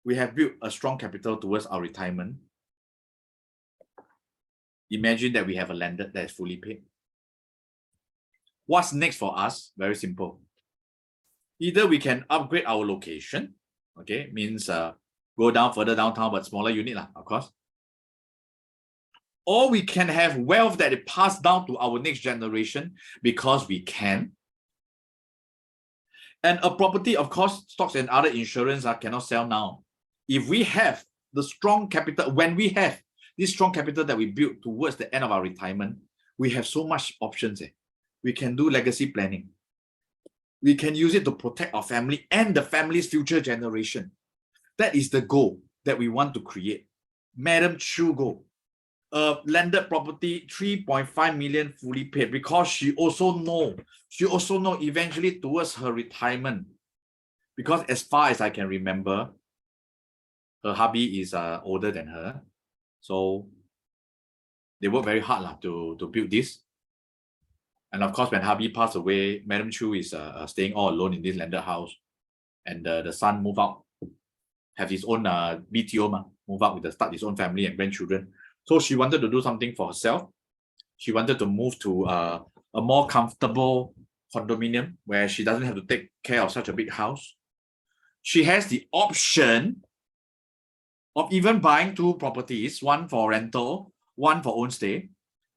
we have built a strong capital towards our retirement. Imagine that we have a landed that is fully paid. What's next for us? Very simple. Either we can upgrade our location, okay, means go down further downtown, but smaller unit, of course. Or we can have wealth that is passed down to our next generation because we can. And a property, of course, stocks and other insurance cannot sell now. If we have the strong capital, when we have this strong capital that we build towards the end of our retirement, we have so much options. We can do legacy planning. We can use it to protect our family and the family's future generation. That is the goal that we want to create. Madam Chu goal. Landed property, 3.5 million fully paid, because she also know eventually towards her retirement, because as far as I can remember, her hubby is older than her, so they work very hard to build this. And of course, when hubby passed away, Madam Chu is staying all alone in this landed house, and the son move out, have his own BTO, move out start his own family and grandchildren. So she wanted to do something for herself. She wanted to move to a more comfortable condominium where she doesn't have to take care of such a big house. She has the option of even buying 2 properties, one for rental, one for own stay.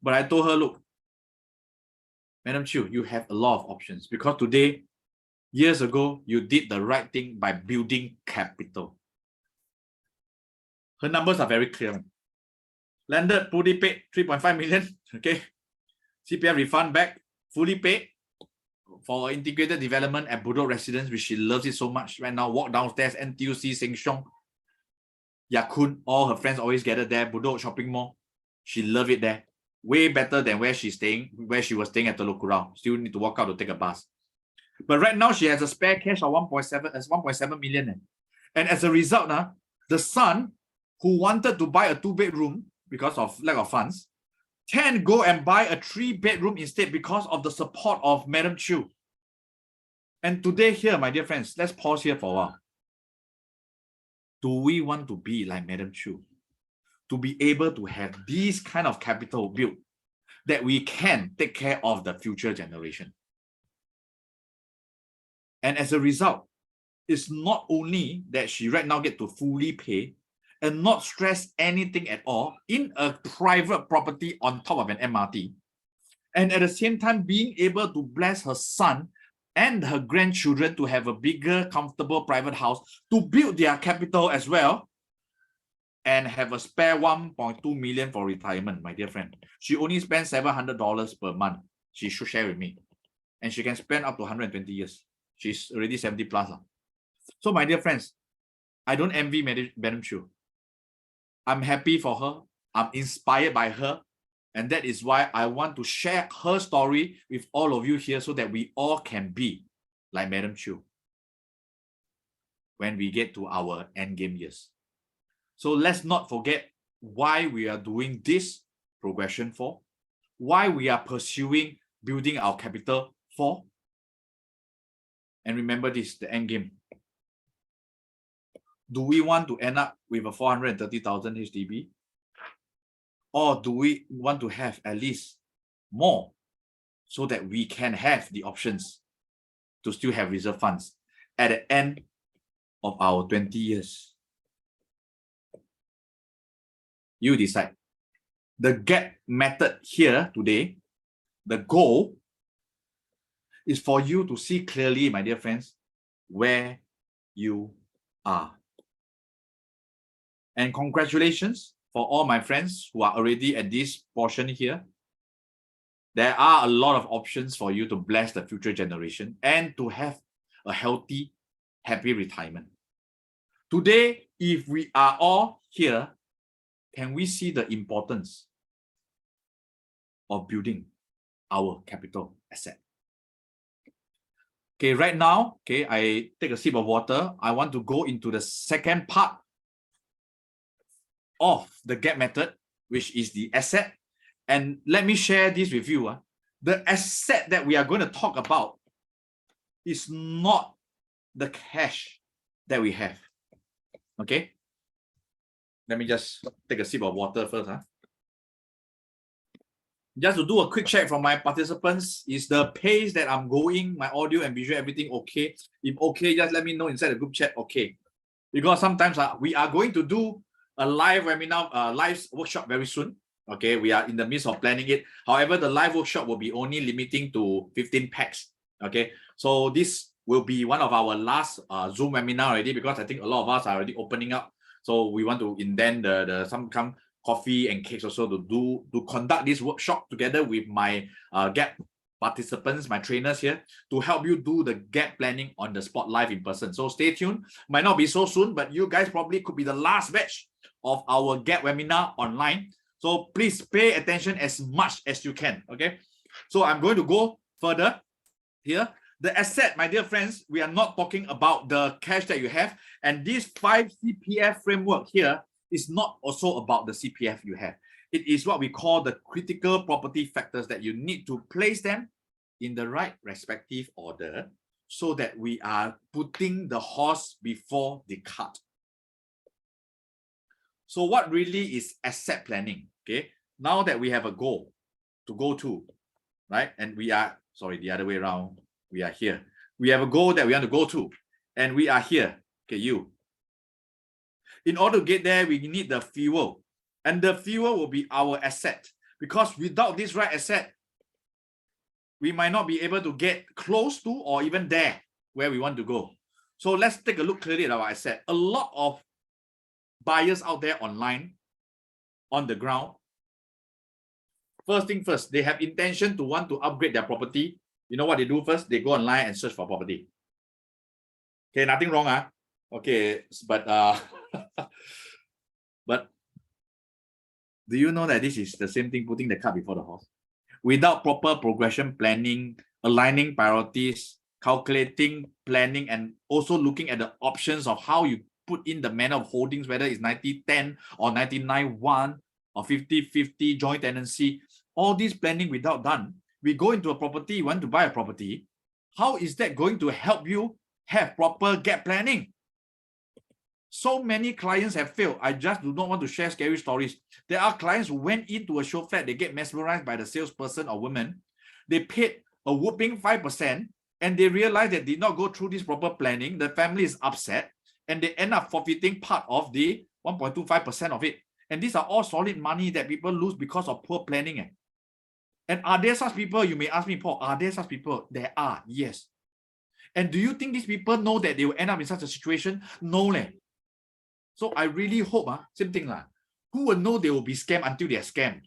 But I told her, look, Madam Chiu, you have a lot of options, because today, years ago, you did the right thing by building capital. Her numbers are very clear. Landed, fully paid, 3.5 million. Okay. CPF refund back, fully paid for integrated development at Bedok residence, which she loves it so much. Right now, walk downstairs, NTUC, Sheng Siong, Yakun, all her friends always gather there, Bedok shopping mall. She loves it there. Way better than where she was staying at the Lokurau. Still need to walk out to take a bus. But right now, she has a spare cash of 1.7 million. And as a result, the son who wanted to buy a 2-bedroom because of lack of funds can go and buy a 3-bedroom instead because of the support of Madam Chu. And today here, my dear friends, let's pause here for a while. Do we want to be like Madam Chu? To be able to have this kind of capital built that we can take care of the future generation. And as a result, it's not only that she right now get to fully pay and not stress anything at all in a private property on top of an MRT, and at the same time being able to bless her son and her grandchildren to have a bigger, comfortable private house to build their capital as well, and have a spare 1.2 million for retirement, my dear friend. She only spends $700 per month. She should share with me. And she can spend up to 120 years. She's already 70 plus. So my dear friends, I don't envy Madam Chu. I'm happy for her. I'm inspired by her. And that is why I want to share her story with all of you here so that we all can be like Madam Chu when we get to our endgame years. So let's not forget why we are doing this progression for, why we are pursuing building our capital for. And remember this, the end game. Do we want to end up with a 430,000 HDB? Or do we want to have at least more so that we can have the options to still have reserve funds at the end of our 20 years? You decide. The GAP method here today, the goal is for you to see clearly, my dear friends, where you are. And congratulations for all my friends who are already at this portion here. There are a lot of options for you to bless the future generation and to have a healthy, happy retirement. Today, if we are all here, can we see the importance of building our capital asset? Okay, right now, okay, I take a sip of water. I want to go into the second part of the GAP method, which is the asset. And let me share this with you. The asset that we are going to talk about is not the cash that we have. Okay? Let me just take a sip of water first. Just to do a quick check from my participants, is the pace that I'm going, my audio and visual, everything okay? If okay, just let me know inside the group chat, okay. Because sometimes we are going to do a live webinar, live workshop very soon. Okay, we are in the midst of planning it. However, the live workshop will be only limiting to 15 packs. Okay, so this will be one of our last Zoom webinar already, because I think a lot of us are already opening up. So we want to indent some coffee and cakes also to conduct this workshop together with my GAP participants, my trainers here, to help you do the GAP planning on the spot live in person. So stay tuned. Might not be so soon, but you guys probably could be the last batch of our GAP webinar online. So please pay attention as much as you can. Okay. So I'm going to go further here. The asset, my dear friends, we are not talking about the cash that you have. And this 5 CPF framework here is not also about the CPF you have. It is what we call the critical property factors that you need to place them in the right respective order so that we are putting the horse before the cart. So what really is asset planning? Okay, now that we have a goal to go to, right? And we are, sorry, the other way around. We are here. We have a goal that we want to go to, and we are here. Okay, you. In order to get there, we need the fuel, and the fuel will be our asset, because without this right asset, we might not be able to get close to or even there where we want to go. So let's take a look clearly at our asset. A lot of buyers out there online, on the ground, first thing first, they have intention to want to upgrade their property. You know what they do first? They go online and search for property. Okay, nothing wrong, okay, but but do you know that this is the same thing, putting the cart before the horse? Without proper progression planning, aligning priorities, calculating, planning, and also looking at the options of how you put in the manner of holdings, whether it's 90-10 or 99-1 or 50-50 joint tenancy, all this planning without done, we go into a property, you want to buy a property, how is that going to help you have proper GAP planning? So many clients have failed. I just do not want to share scary stories. There are clients who went into a show flat, they get mesmerized by the salesperson or woman. They paid a whooping 5% and they realize they did not go through this proper planning. The family is upset and they end up forfeiting part of the 1.25% of it. And these are all solid money that people lose because of poor planning. And are there such people? You may ask me, Paul, are there such people? There are, yes. And do you think these people know that they will end up in such a situation? No. So I really hope, same thing. Who will know they will be scammed until they are scammed?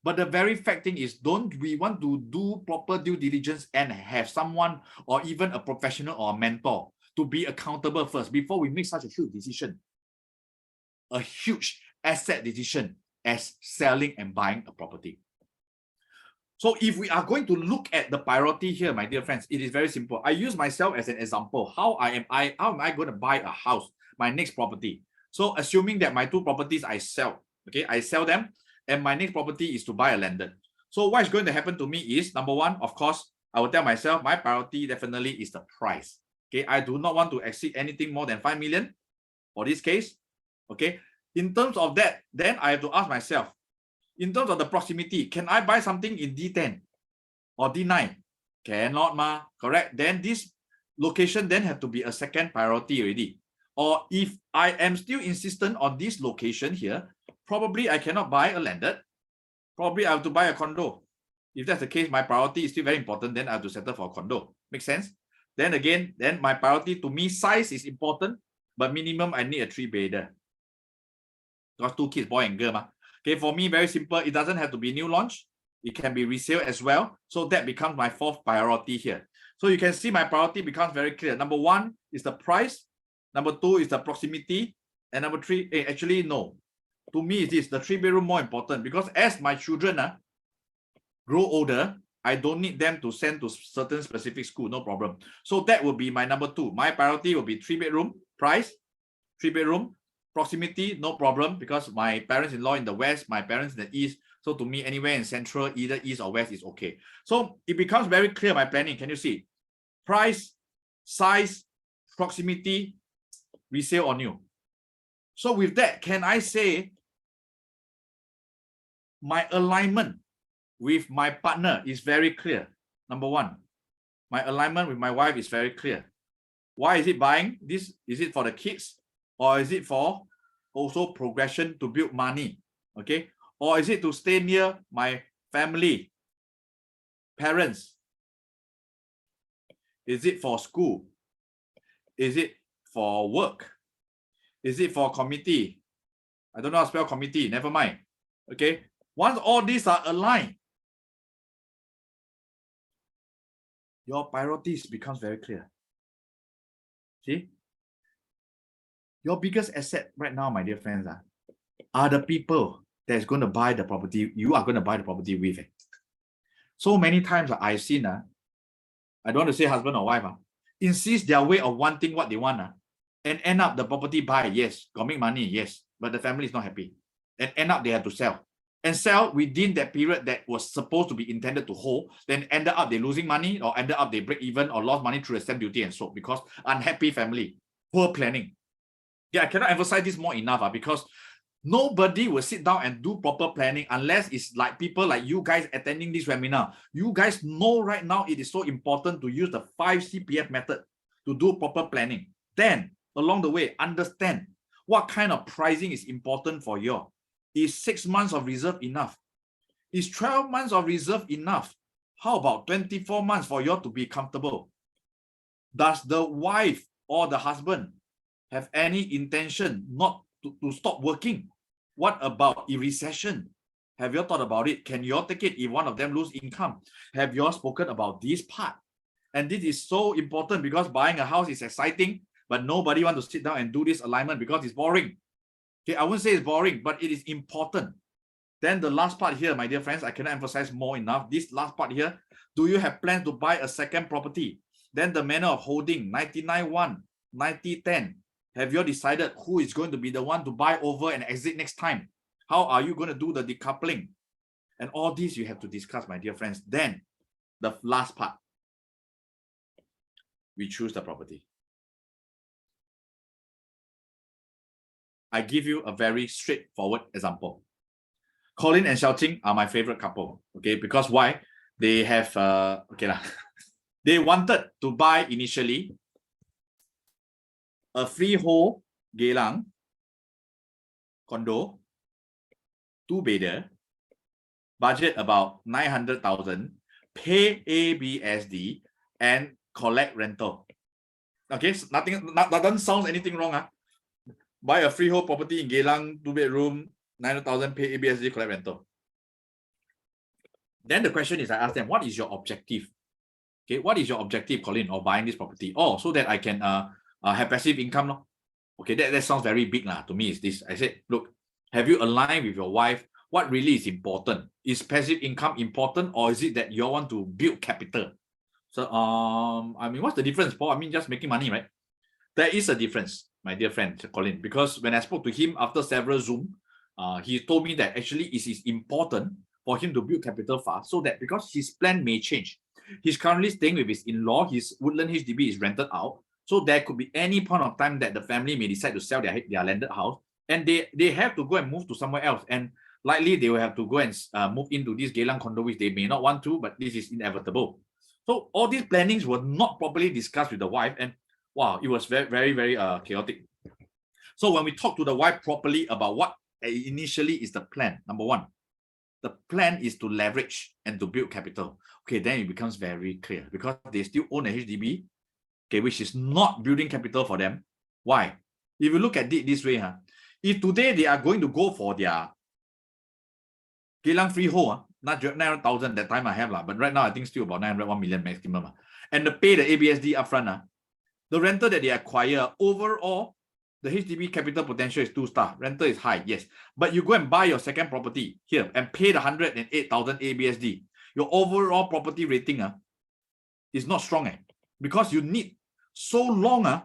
But the very fact thing is, don't we want to do proper due diligence and have someone or even a professional or a mentor to be accountable first before we make such a huge decision? A huge asset decision as selling and buying a property. So if we are going to look at the priority here, my dear friends, it is very simple. I use myself as an example. How am I going to buy a house, my next property? So assuming that my two properties I sell, okay, I sell them, and my next property is to buy a landed. So what is going to happen to me is, number one, of course, I will tell myself my priority definitely is the price. Okay, I do not want to exceed anything more than 5 million for this case. Okay, in terms of that, then I have to ask myself, in terms of the proximity, can I buy something in D10 or D9? Cannot, ma. Correct? Then this location then have to be a second priority already. Or if I am still insistent on this location here, probably I cannot buy a landed. Probably I have to buy a condo. If that's the case, my priority is still very important. Then I have to settle for a condo. Make sense? Then again, then my priority to me, size is important, but minimum I need a 3-bedder. Got 2 kids, boy and girl, ma. Okay, for me, very simple. It doesn't have to be new launch. It can be resale as well. So that becomes my 4th priority here. So you can see my priority becomes very clear. Number 1 is the price. Number 2 is the proximity. And number 3, actually, no. To me, it is the 3-bedroom more important because as my children grow older, I don't need them to send to certain specific school, no problem. So that will be my number 2. My priority will be 3-bedroom, price, 3-bedroom, proximity, no problem, because my parents-in-law in the west, my parents in the east. So to me, anywhere in central, either east or west is okay. So it becomes very clear, my planning. Can you see? Price, size, proximity, resale or new. So with that, can I say my alignment with my partner is very clear? Number 1, my alignment with my wife is very clear. Why is it buying this? Is it for the kids? Or is it for also progression to build money? Okay. Or is it to stay near my family, parents? Is it for school? Is it for work? Is it for committee? I don't know how to spell committee. Never mind. Okay. Once all these are aligned, your priorities becomes very clear. See? Your biggest asset right now, my dear friends, are the people that's going to buy the property. You are going to buy the property with. So many times I've seen, I don't want to say husband or wife, insist their way of wanting what they want, and end up the property buy, yes, got make money, yes, but the family is not happy. And end up they have to sell. And sell within that period that was supposed to be intended to hold, then ended up they losing money or ended up they break even or lost money through the stamp duty and so because unhappy family, poor planning. Yeah, I cannot emphasize this more enough because nobody will sit down and do proper planning unless it's like people like you guys attending this webinar. You guys know right now it is so important to use the 5 CPF method to do proper planning. Then along the way, understand what kind of pricing is important for you. Is 6 months of reserve enough? Is 12 months of reserve enough? How about 24 months for you to be comfortable? Does the wife or the husband have any intention not to stop working? What about a recession? Have you thought about it? Can you all take it if one of them lose income? Have you all spoken about this part? And this is so important because buying a house is exciting, but nobody wants to sit down and do this alignment because it's boring. Okay, I wouldn't say it's boring, but it is important. Then the last part here, my dear friends, I cannot emphasize more enough. This last part here, do you have plans to buy a second property? Then the manner of holding, 99-1, 90-10, Have you decided who is going to be the one to buy over and exit next time? How are you going to do the decoupling? And all these you have to discuss, my dear friends. Then the last part, we choose the property. I give you a very straightforward example. Colin and Xiaoqing are my favorite couple. Okay, because why? They have they wanted to buy initially a freehold Geylang condo, 2-bedder, budget about 900,000, pay ABSD and collect rental. Okay, so that doesn't sound anything wrong. Buy a freehold property in Geylang, 2-bedroom, 900,000, pay ABSD, collect rental. Then the question is, I ask them, what is your objective? Okay, what is your objective, Colin, of buying this property? Oh, so that I can have passive income. Okay, that sounds very big to me. Is this? I said, look, have you aligned with your wife? What really is important? Is passive income important, or is it that you want to build capital? So, I mean, what's the difference, Paul? I mean, just making money, right? There is a difference, my dear friend Colin, because when I spoke to him after several Zoom, he told me that actually it is important for him to build capital fast, so that because his plan may change. He's currently staying with his in-law. His Woodland HDB is rented out. So there could be any point of time that the family may decide to sell their landed house, and they have to go and move to somewhere else. And likely they will have to go and move into this Geylang condo, which they may not want to, but this is inevitable. So all these plannings were not properly discussed with the wife, and wow, it was very, very, very chaotic. So when we talk to the wife properly about what initially is the plan, number one, the plan is to leverage and to build capital. Okay, then it becomes very clear because they still own a HDB, okay, which is not building capital for them. Why? If you look at it this way, if today they are going to go for their Geylang freehold, not 900,000 that time I have, but right now I think still about 900, 1 million maximum. And to pay the ABSD upfront, the rental that they acquire, overall, the HDB capital potential is 2-star. Rental is high, yes. But you go and buy your second property here and pay the 108,000 ABSD. Your overall property rating is not strong because you need so long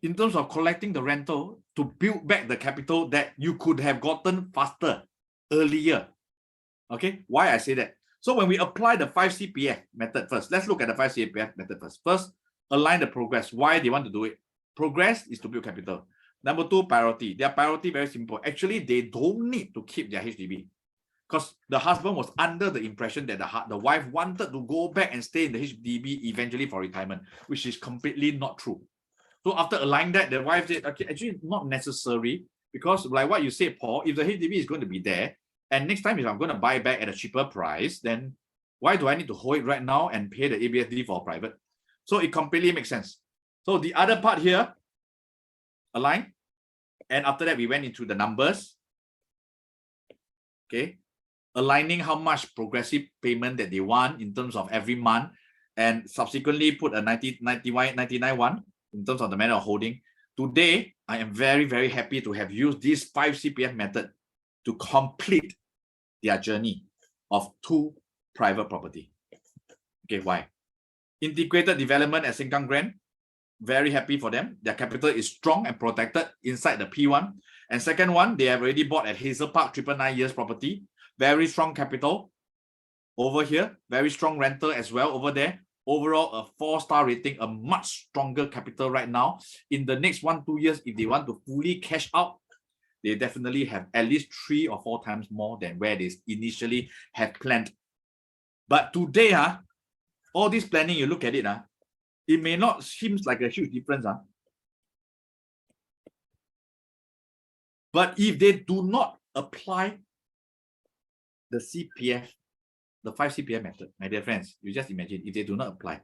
in terms of collecting the rental to build back the capital that you could have gotten faster, earlier. Okay, why I say that? So when we apply the 5CPF method first, let's look at the 5CPF method first. First, align the progress. Why they want to do it? Progress is to build capital. Number two, priority. Their priority very simple. Actually, they don't need to keep their HDB because the husband was under the impression that the wife wanted to go back and stay in the HDB eventually for retirement, which is completely not true. So after aligning that, the wife said, okay, actually not necessary because like what you said, Paul, if the HDB is going to be there, and next time if I'm going to buy back at a cheaper price, then why do I need to hold it right now and pay the ABSD for private? So it completely makes sense. So the other part here, align. And after that, we went into the numbers. Okay. Aligning how much progressive payment that they want in terms of every month. And subsequently put a 99 one in terms of the manner of holding. Today, I am very, very happy to have used this 5CPF method to complete their journey of 2 private property. Okay, why? Integrated development at Sengkang Grand. Very happy for them. Their capital is strong and protected inside the P1. And second one, they have already bought at Hazel Park 999 years property. Very strong capital over here. Very strong rental as well over there. Overall, a 4-star rating, a much stronger capital right now. In the next 1-2 years, if they want to fully cash out, they definitely have at least 3 or 4 times more than where they initially had planned. But today, all this planning, you look at it, it may not seem like a huge difference. But if they do not apply the CPF, the 5CPF method, my dear friends, you just imagine if they do not apply,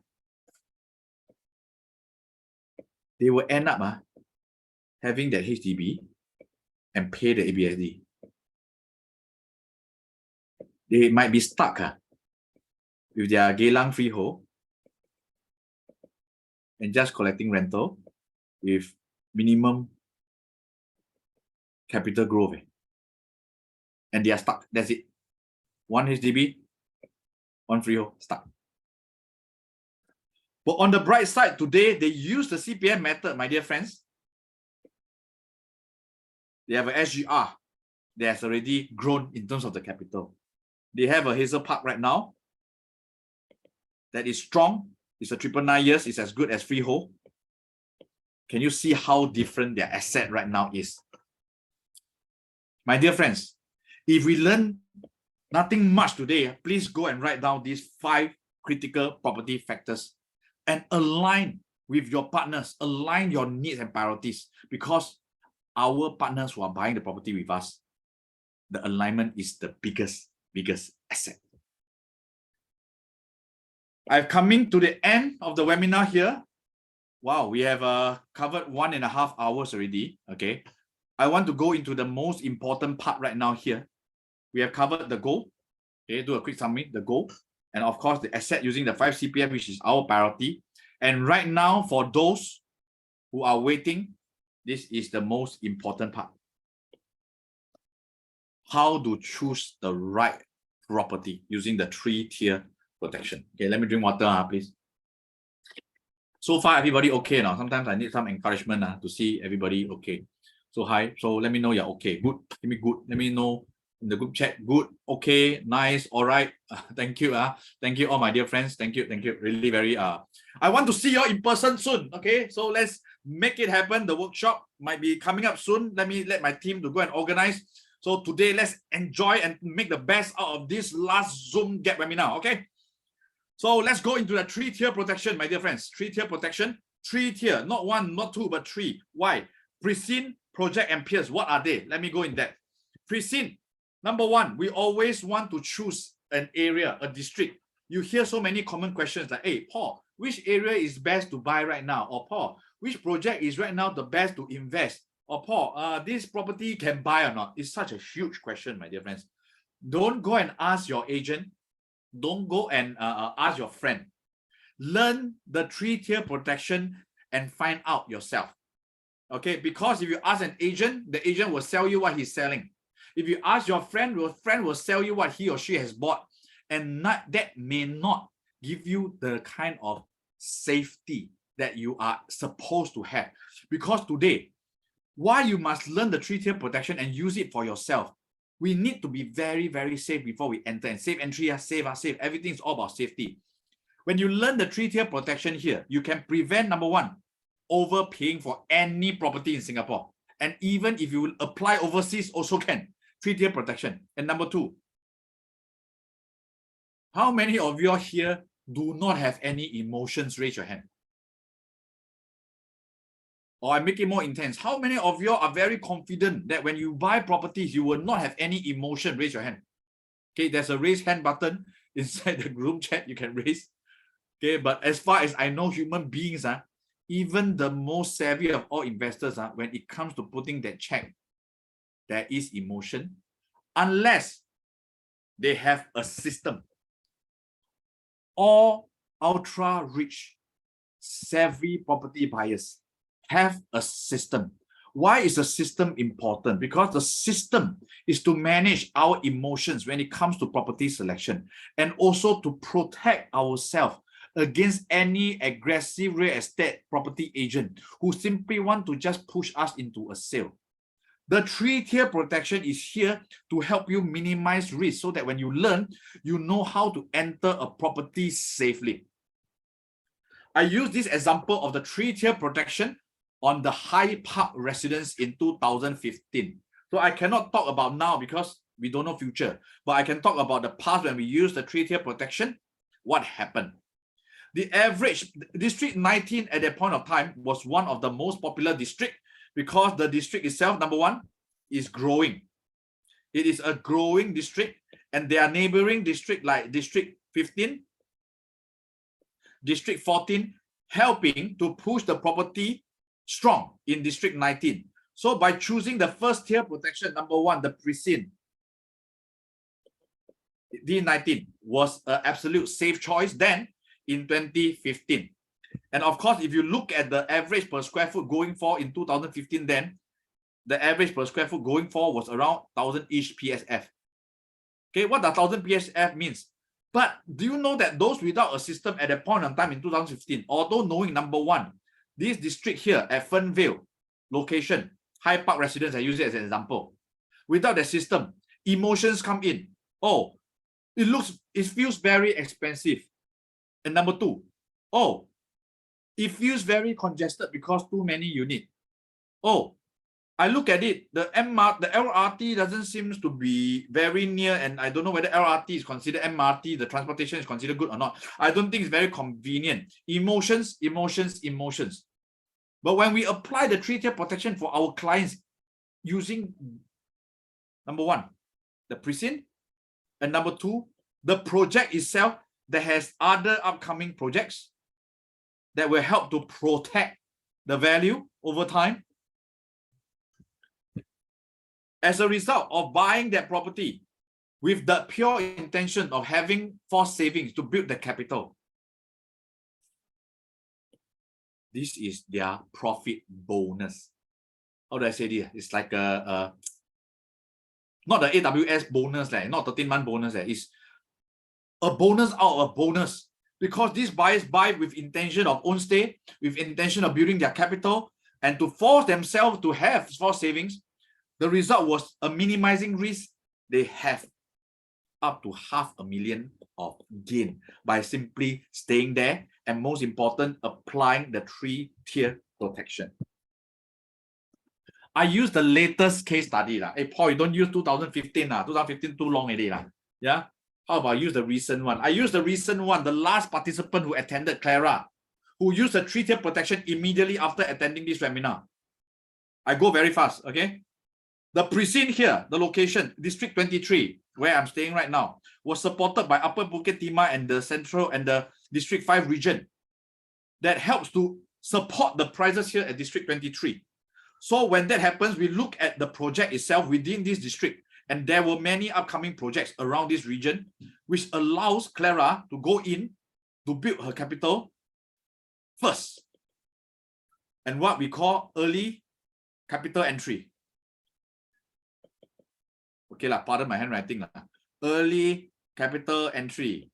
they will end up having that HDB and pay the ABSD. They might be stuck with their Geylang freehold and just collecting rental with minimum capital growth. And they are stuck. That's it. 1 HDB, 1 freehold, stuck. But on the bright side, today they use the CPF method, my dear friends. They have a SGR that has already grown in terms of the capital. They have a Hazel Park right now that is strong. It's a 999 years. It's as good as freehold. Can you see how different their asset right now is? My dear friends, if we learn nothing much today, please go and write down these 5 critical property factors and align with your partners, align your needs and priorities, because our partners who are buying the property with us, the alignment is the biggest asset. I'm coming to the end of the webinar here. Wow, we have covered 1.5 hours already. Okay, I want to go into the most important part right now here. We have covered the goal. Okay, do a quick summary, the goal. And of course, the asset using the 5 CPF, which is our priority. And right now, for those who are waiting, this is the most important part. How to choose the right property using the 3-tier protection. Okay, let me drink water, please. So far, everybody okay now? Sometimes I need some encouragement to see everybody okay. So hi, so let me know you're okay. Good, give me good. Let me know in the group chat. Good, okay, nice, all right. Thank you. Thank you, all my dear friends. Thank you. Really very I want to see you in person soon. Okay, so let's make it happen. The workshop might be coming up soon. Let my team to go and organize. So today, let's enjoy and make the best out of this last Zoom GAP webinar. Okay. So let's go into the 3-tier protection, my dear friends. 3-tier protection, 3-tier, not 1, not 2, but 3. Why? Prescient, project, and peers. What are they? Let me go in depth. Prescient. Number 1, we always want to choose an area, a district. You hear so many common questions like, hey, Paul, which area is best to buy right now? Or Paul, which project is right now the best to invest? Or Paul, this property can buy or not? It's such a huge question, my dear friends. Don't go and ask your agent. Don't go and ask your friend. Learn the 3-tier protection and find out yourself. Okay, because if you ask an agent, the agent will sell you what he's selling. If you ask your friend will sell you what he or she has bought, and that may not give you the kind of safety that you are supposed to have. Because today, why you must learn the 3-tier protection and use it for yourself. We need to be very safe before we enter. And safe entry, safe. Everything is all about safety. When you learn the 3-tier protection here, you can prevent, number 1, overpaying for any property in Singapore. And even if you apply overseas, also can. 3-tier protection. And number 2, how many of you here do not have any emotions? Raise your hand. Or I make it more intense. How many of you are very confident that when you buy properties, you will not have any emotion? Raise your hand. Okay, there's a raise hand button inside the group chat. You can raise. Okay, but as far as I know, human beings, even the most savvy of all investors, when it comes to putting that check, there is emotion, unless they have a system. All ultra rich, savvy property buyers have a system. Why is a system important? Because the system is to manage our emotions when it comes to property selection, and also to protect ourselves against any aggressive real estate property agent who simply want to just push us into a sale. The 3-tier protection is here to help you minimize risk, so that when you learn, you know how to enter a property safely. I use this example of the 3-tier protection on the Hyde Park residence in 2015. So I cannot talk about now because we don't know future, but I can talk about the past when we used the 3-tier protection. What happened? The average district 19 at that point of time was one of the most popular district, because the district itself, number 1, is growing. It is a growing district, and there are neighboring district like District 15, District 14, helping to push the property strong in District 19. So by choosing the 1st-tier protection, number 1, the Prescient D19 was an absolute safe choice then in 2015. And of course, if you look at the average per square foot going for in 2015, then the average per square foot going for was around 1,000-ish PSF. Okay, what does 1,000 PSF means? But do you know that those without a system at that point in time in 2015, although knowing, number 1, this district here at Fernvale location High Park residents, I use it as an example. Without the system, emotions come in. Oh, it feels very expensive. And number two, oh, it feels very congested because too many units. Oh, I look at it, the LRT doesn't seem to be very near, and I don't know whether LRT is considered MRT, the transportation is considered good or not. I don't think it's very convenient. Emotions, emotions, emotions. But when we apply the 3-tier protection for our clients using, number one, the precinct, and number two, the project itself that has other upcoming projects that will help to protect the value over time. As a result of buying that property with the pure intention of having forced savings to build the capital, this is their profit bonus. How do I say this? It's like not the AWS bonus, not 13-month bonus. It's a bonus out of a bonus, because these buyers buy with intention of own stay, with intention of building their capital, and to force themselves to have forced savings. The result was a minimizing risk. They have up to $500,000 of gain by simply staying there, and most important, applying the 3-tier protection. I use the latest case study. Hey, Paul, you don't use 2015. 2015 too long already. Yeah? How about I use the recent one? I use the recent one, the last participant who attended, Clara, who used the 3-tier protection immediately after attending this webinar. I go very fast, okay? The precinct here, the location, District 23, where I'm staying right now, was supported by Upper Bukit Timah and the Central and the District 5 region. That helps to support the prices here at District 23. So when that happens, we look at the project itself within this district, and there were many upcoming projects around this region, which allows Clara to go in to build her capital first. And what we call early capital entry. Okay, pardon my handwriting. Early capital entry.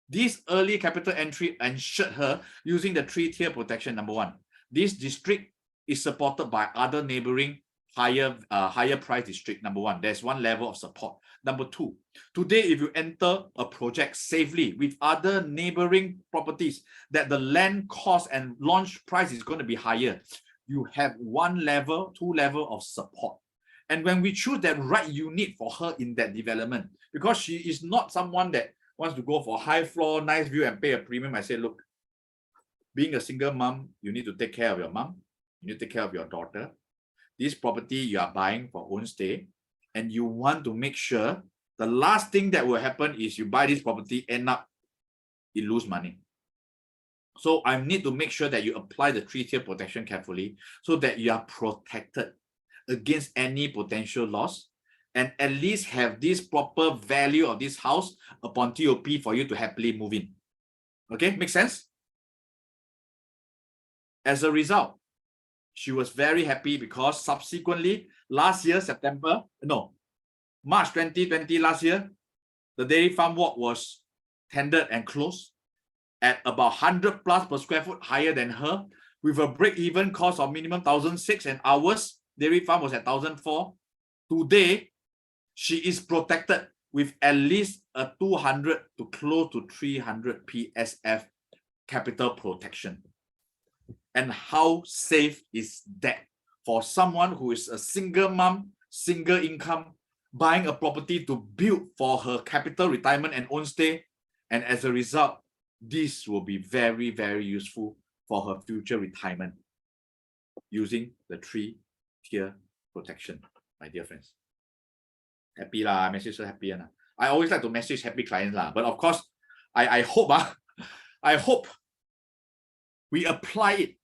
This early capital entry ensured her using the 3-tier protection. Number one, this district is supported by other neighboring higher price district. Number one, there's one level of support. Number two, today if you enter a project safely with other neighboring properties that the land cost and launch price is going to be higher, you have 1 level, 2 level of support. And when we choose that right unit for her in that development, because she is not someone that wants to go for high floor, nice view and pay a premium, I say, look, being a single mom, you need to take care of your mom, you need to take care of your daughter. This property you are buying for own stay, and you want to make sure the last thing that will happen is you buy this property, end up you lose money. So I need to make sure that you apply the 3-tier protection carefully so that you are protected against any potential loss, and at least have this proper value of this house upon TOP for you to happily move in. Okay, make sense? As a result, she was very happy because subsequently last year, March 2020 last year, the dairy farm walk was tendered and closed at about 100 plus per square foot higher than her, with a break-even cost of minimum 1,600, and ours dairy farm was at 1,400. Today, she is protected with at least a 200 to close to 300 PSF capital protection. And how safe is that for someone who is a single mom, single income, buying a property to build for her capital retirement and own stay? And as a result, this will be very, very useful for her future retirement using the 3-tier protection, my dear friends. Happy lah, message so happy. I always like to message happy clients lah, but of course, I hope we apply it,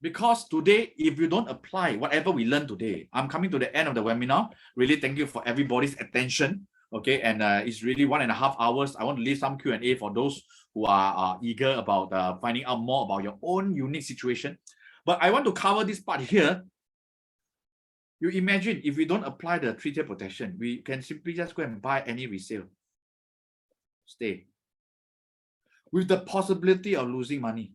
because today, if you don't apply whatever we learned today, I'm coming to the end of the webinar. Really, thank you for everybody's attention. Okay, and it's really 1.5 hours. I want to leave some Q&A for those who are eager about finding out more about your own unique situation. But I want to cover this part here. You imagine if we don't apply the 3-tier protection, we can simply just go and buy any resale. Stay. With the possibility of losing money.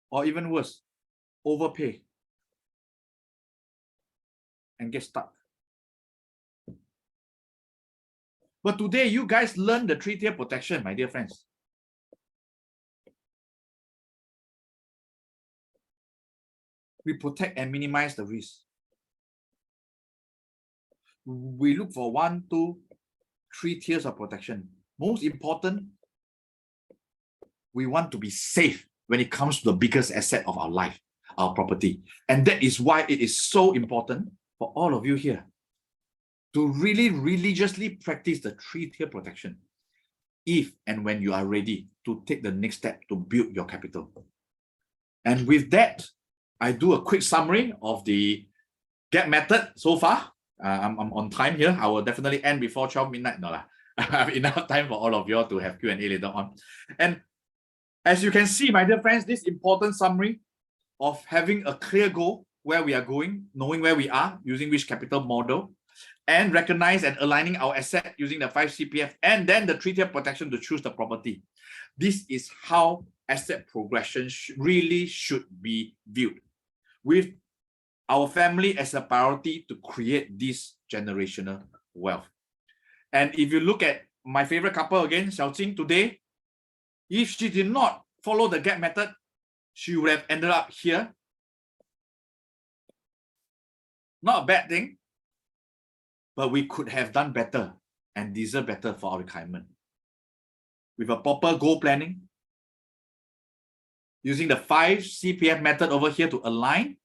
Or even worse, overpay, and get stuck. But today, you guys learn the 3-tier protection, my dear friends. We protect and minimize the risk. We look for 1, 2, 3 tiers of protection. Most important, we want to be safe when it comes to the biggest asset of our life, our property. And that is why it is so important for all of you here to really religiously practice the 3-tier protection if and when you are ready to take the next step to build your capital. And with that, I do a quick summary of the GAP method so far. I'm on time here. I will definitely end before 12 midnight. No, I have enough time for all of you all to have Q&A later on. And as you can see, my dear friends, this important summary of having a clear goal where we are going, knowing where we are, using which capital model, and recognize and aligning our asset using the 5 CPF, and then the 3-tier protection to choose the property. This is how asset progression really should be viewed, with our family as a priority to create this generational wealth. And if you look at my favorite couple again, Xiaoqing, today, if she did not follow the GAP method, she would have ended up here. Not a bad thing, but we could have done better and deserve better for our retirement. With a proper goal planning, using the 5 CPF method over here to align,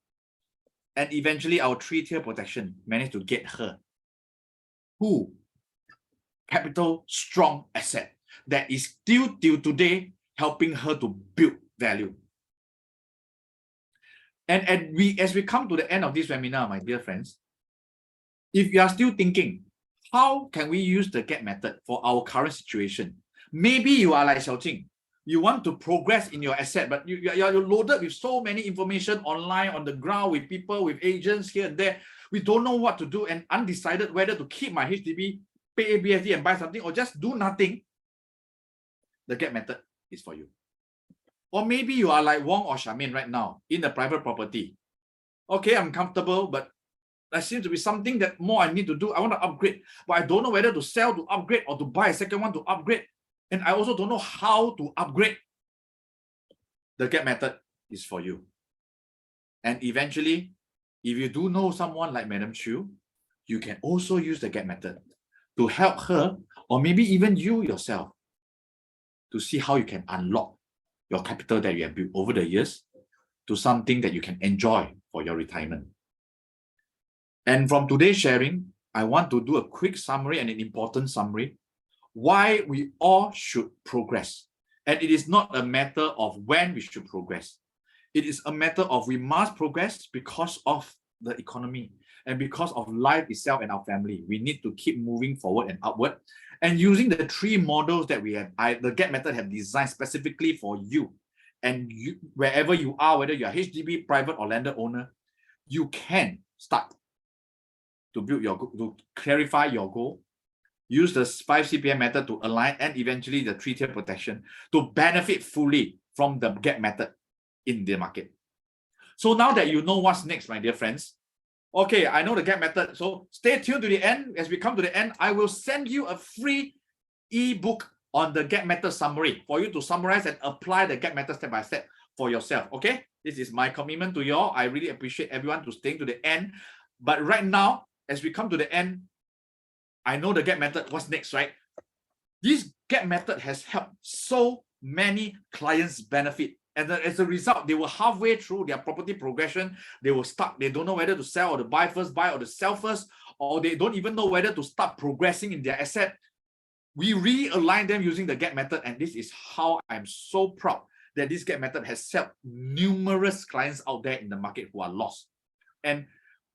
and eventually our 3-tier protection managed to get her capital strong asset that is still till today helping her to build value. And as we come to the end of this webinar, my dear friends, if you are still thinking, how can we use the GAP method for our current situation? Maybe you are like Xiaoqing. You want to progress in your asset, but you're loaded with so many information online, on the ground, with people, with agents here and there. We don't know what to do and undecided whether to keep my HDB, pay ABSD and buy something, or just do nothing. The GAP method is for you. Or maybe you are like Wong or Charmaine right now in the private property. Okay, I'm comfortable, but there seems to be something that more I need to do. I want to upgrade, but I don't know whether to sell to upgrade or to buy a second one to upgrade. And I also don't know how to upgrade. The GAP method is for you. And eventually, if you do know someone like Madam Chu, you can also use the GAP method to help her, or maybe even you yourself, to see how you can unlock your capital that you have built over the years to something that you can enjoy for your retirement. And from today's sharing, I want to do a quick summary and an important summary why we all should progress. And it is not a matter of when we should progress. It is a matter of we must progress because of the economy and because of life itself and our family. We need to keep moving forward and upward. And using the 3 models that we have, the GAP method have designed specifically for you. And you, wherever you are, whether you're HDB, private or landed owner, you can start to build your, to clarify your goal, use the 5 CPM method to align, and eventually the 3-tier protection to benefit fully from the GAP method in the market. So now that you know what's next, my dear friends, okay, I know the GAP method, so stay tuned to the end. As we come to the end, I will send you a free ebook on the GAP method summary for you to summarize and apply the GAP method step by step for yourself, okay? This is my commitment to you all. I really appreciate everyone to staying to the end. But right now, as we come to the end, I know the GAP method, what's next, right? This GAP method has helped so many clients benefit. And as a result, they were halfway through their property progression. They were stuck. They don't know whether to sell or to buy first, buy or to sell first, or they don't even know whether to start progressing in their asset. We realign them using the GAP method. And this is how I'm so proud that this GAP method has helped numerous clients out there in the market who are lost. And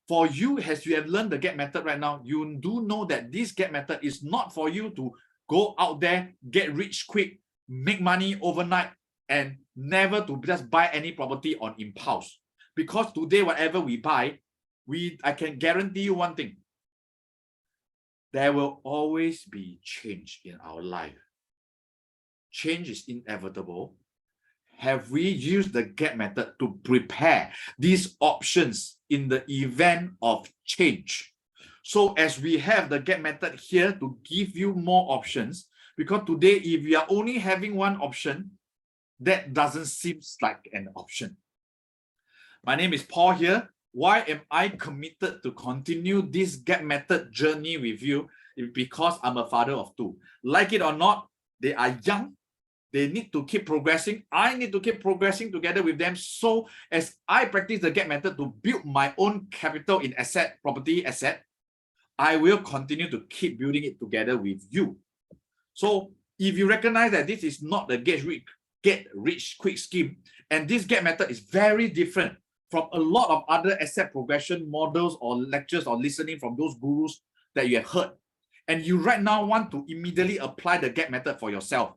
for you, as you have learned the GAP method right now, you do know that this GAP method is not for you to go out there, get rich quick, make money overnight, and never to just buy any property on impulse. Because today, whatever we buy, I can guarantee you one thing. There will always be change in our life. Change is inevitable. have we used the GAP method to prepare these options in the event of change? So as we have the GAP method here to give you more options, because today if we are only having one option, that doesn't seem like an option. My name is Paul here. Why am I committed to continue this GAP method journey with you? It's because I'm a father of two. Like it or not, they are young. They need to keep progressing. I need to keep progressing together with them. So as I practice the GAP method to build my own capital in property asset, I will continue to keep building it together with you. So if you recognize that this is not the get rich quick scheme, and this GAP method is very different from a lot of other asset progression models or lectures or listening from those gurus that you have heard, and you right now want to immediately apply the GAP method for yourself,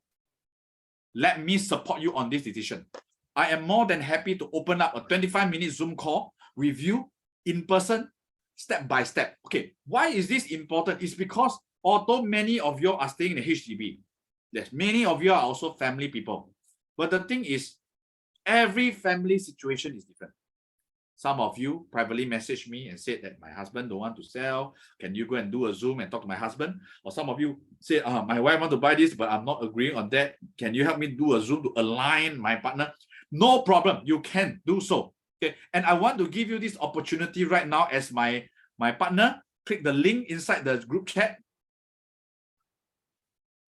let me support you on this decision. I am more than happy to open up a 25-minute Zoom call with you in person, step by step. Okay, why is this important? It's because although many of you are staying in the HDB, yes, many of you are also family people. But the thing is, every family situation is different. Some of you privately messaged me and said that my husband don't want to sell. Can you go and do a Zoom and talk to my husband? Or some of you said, my wife want to buy this, but I'm not agreeing on that. Can you help me do a Zoom to align my partner? No problem. You can do so. Okay. And I want to give you this opportunity right now as my partner. Click the link inside the group chat.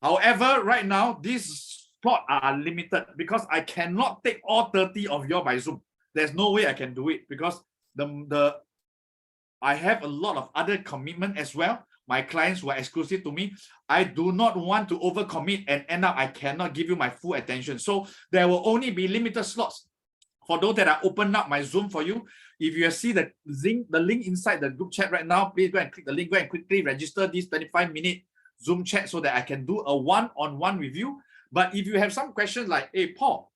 However, right now, these slots are limited because I cannot take all 30 of you by Zoom. There's no way I can do it because I have a lot of other commitment as well. My clients who are exclusive to me. I do not want to overcommit and end up I cannot give you my full attention. So there will only be limited slots. For those that I open up my Zoom for you, if you see the link inside the group chat right now, please go and click the link. Go and quickly register this 25-minute Zoom chat so that I can do a one-on-one with you. But if you have some questions like, hey, Paul,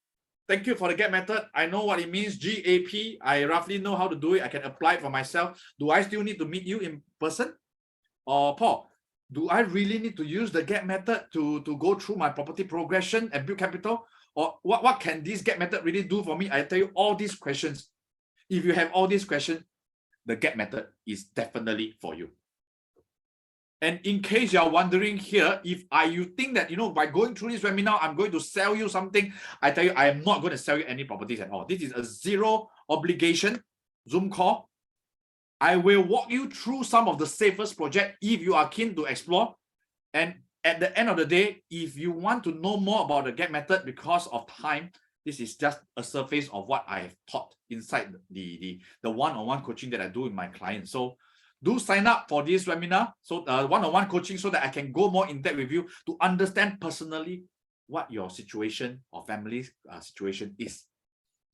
thank you for the GAP method. I know what it means, GAP. I roughly know how to do it. I can apply it for myself. Do I still need to meet you in person? Or Paul, do I really need to use the GAP method to go through my property progression and build capital? Or what can this GAP method really do for me? I tell you all these questions. If you have all these questions, the GAP method is definitely for you. And in case you're wondering here, if you think that, by going through this webinar, I'm going to sell you something, I tell you, I am not going to sell you any properties at all. This is a zero obligation Zoom call. I will walk you through some of the safest projects if you are keen to explore. And at the end of the day, if you want to know more about the GAP method because of time, this is just a surface of what I have taught inside the one-on-one coaching that I do with my clients. So do sign up for this webinar, so one-on-one coaching, so that I can go more in depth with you to understand personally what your situation or family situation is.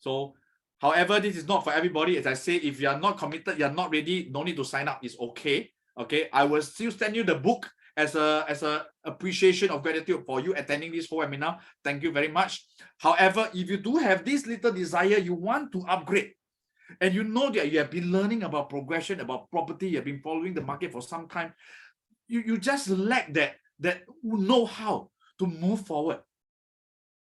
So, however, this is not for everybody. As I say, if you are not committed, you are not ready, no need to sign up. It's okay. Okay, I will still send you the book as a appreciation of gratitude for you attending this whole webinar. Thank you very much. However, if you do have this little desire, you want to upgrade, and you know that you have been learning about progression, about property, you have been following the market for some time, you just lack that know-how to move forward,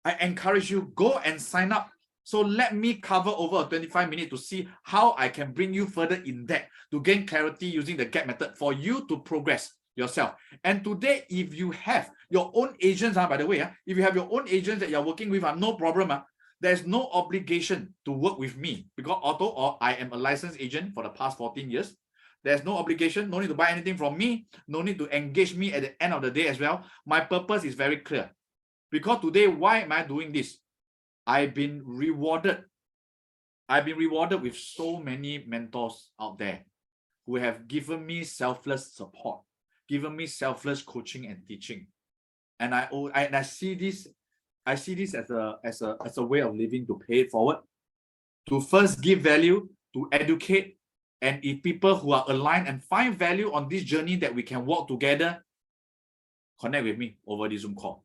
I encourage you, go and sign up. So let me cover over a 25-minute to see how I can bring you further in depth to gain clarity using the GAP method for you to progress yourself. And today, if you have your own agents, by the way, if you have your own agents that you're working with, no problem. There's no obligation to work with me because although I am a licensed agent for the past 14 years, there's no obligation, no need to buy anything from me, no need to engage me at the end of the day as well. My purpose is very clear. Because today, why am I doing this? I've been rewarded with so many mentors out there who have given me selfless support, given me selfless coaching and teaching. And I see this as a way of living, to pay it forward, to first give value, to educate, and if people who are aligned and find value on this journey that we can walk together, connect with me over the Zoom call.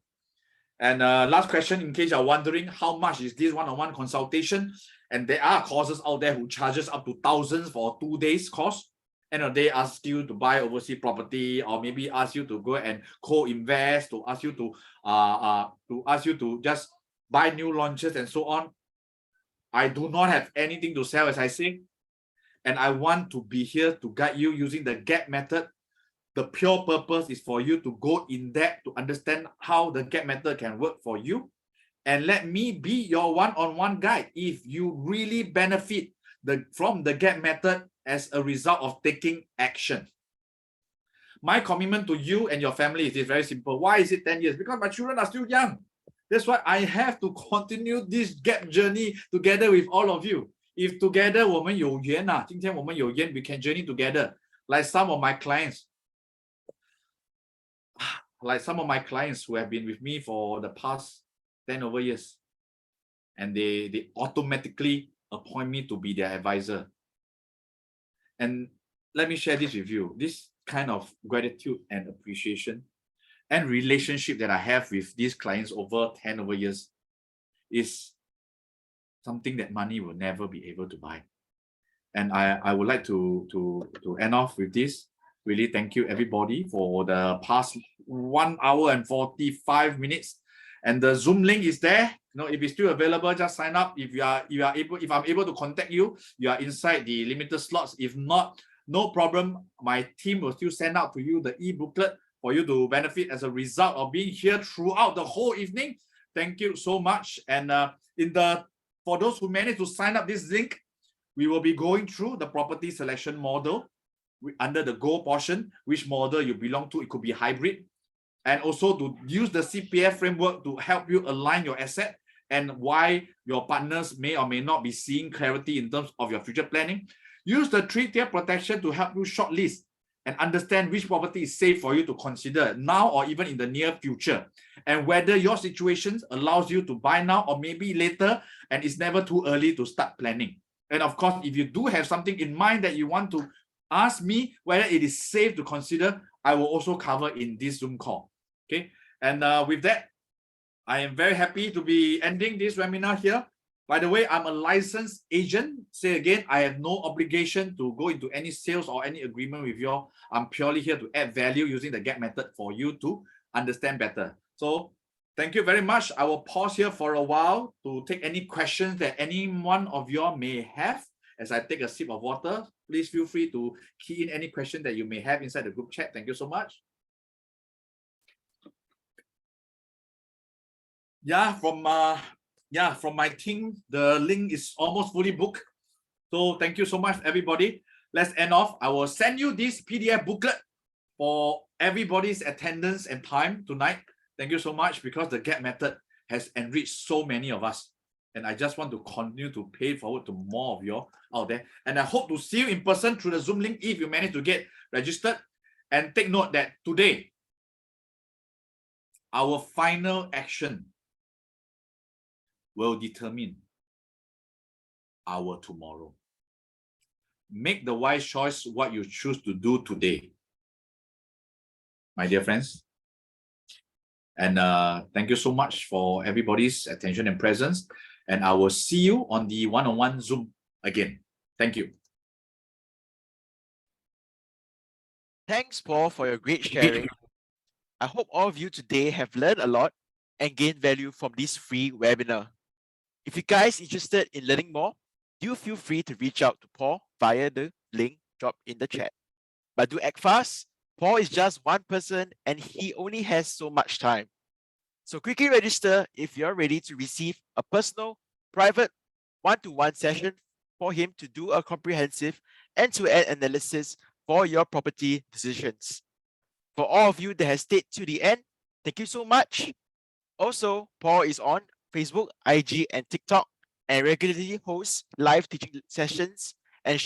And last question, in case you're wondering, how much is this one-on-one consultation? And there are courses out there who charges up to thousands for 2 days course. And they ask you to buy overseas property, or maybe ask you to go and co-invest, to ask you to just buy new launches and so on. I do not have anything to sell, as I say, and I want to be here to guide you using the GAP method. The pure purpose is for you to go in depth to understand how the GAP method can work for you, and let me be your one-on-one guide if you really benefit from the GAP method as a result of taking action. My commitment to you and your family is very simple. Why is it 10 years? Because my children are still young. That's why I have to continue this GAP journey together with all of you. If together 我们有缘啊，今天我们有缘 we can journey together. Like some of my clients who have been with me for the past 10 over years, and they automatically appoint me to be their advisor. And let me share this with you. This kind of gratitude and appreciation and relationship that I have with these clients over 10 over years is something that money will never be able to buy. And I would like to end off with this. Really thank you everybody for the past 1 hour and 45 minutes. And the Zoom link is there. If it's still available, just sign up. If I'm able to contact you, you are inside the limited slots. If not, no problem. My team will still send out to you the e-booklet for you to benefit as a result of being here throughout the whole evening. Thank you so much. And for those who managed to sign up this link, we will be going through the property selection model under the Go portion, which model you belong to. It could be hybrid. And also to use the CPF framework to help you align your asset and why your partners may or may not be seeing clarity in terms of your future planning. Use the 3-tier protection to help you shortlist and understand which property is safe for you to consider now or even in the near future, and whether your situation allows you to buy now or maybe later, and it's never too early to start planning. And of course, if you do have something in mind that you want to ask me whether it is safe to consider, I will also cover in this Zoom call. Okay, and with that, I am very happy to be ending this webinar here. By the way, I'm a licensed agent. Say again, I have no obligation to go into any sales or any agreement with you all. I'm purely here to add value using the GAP method for you to understand better. So thank you very much. I will pause here for a while to take any questions that any one of you all may have. As I take a sip of water, please feel free to key in any question that you may have inside the group chat. Thank you so much. From my team, the link is almost fully booked. So thank you so much, everybody. Let's end off. I will send you this PDF booklet for everybody's attendance and time tonight. Thank you so much, because the GAP method has enriched so many of us. And I just want to continue to pay forward to more of you out there. And I hope to see you in person through the Zoom link if you manage to get registered. And take note that today, our final action will determine our tomorrow. Make the wise choice what you choose to do today, my dear friends. And thank you so much for everybody's attention and presence. And I will see you on the one-on-one Zoom again. Thank you. Thanks, Paul, for your great sharing. I hope all of you today have learned a lot and gained value from this free webinar. If you guys are interested in learning more, do feel free to reach out to Paul via the link dropped in the chat. But do act fast. Paul is just one person and he only has so much time. So quickly register if you're ready to receive a personal, private, one-to-one session for him to do a comprehensive end-to-end analysis for your property decisions. For all of you that have stayed to the end, thank you so much. Also, Paul is on Facebook, IG, and TikTok, and regularly hosts live teaching sessions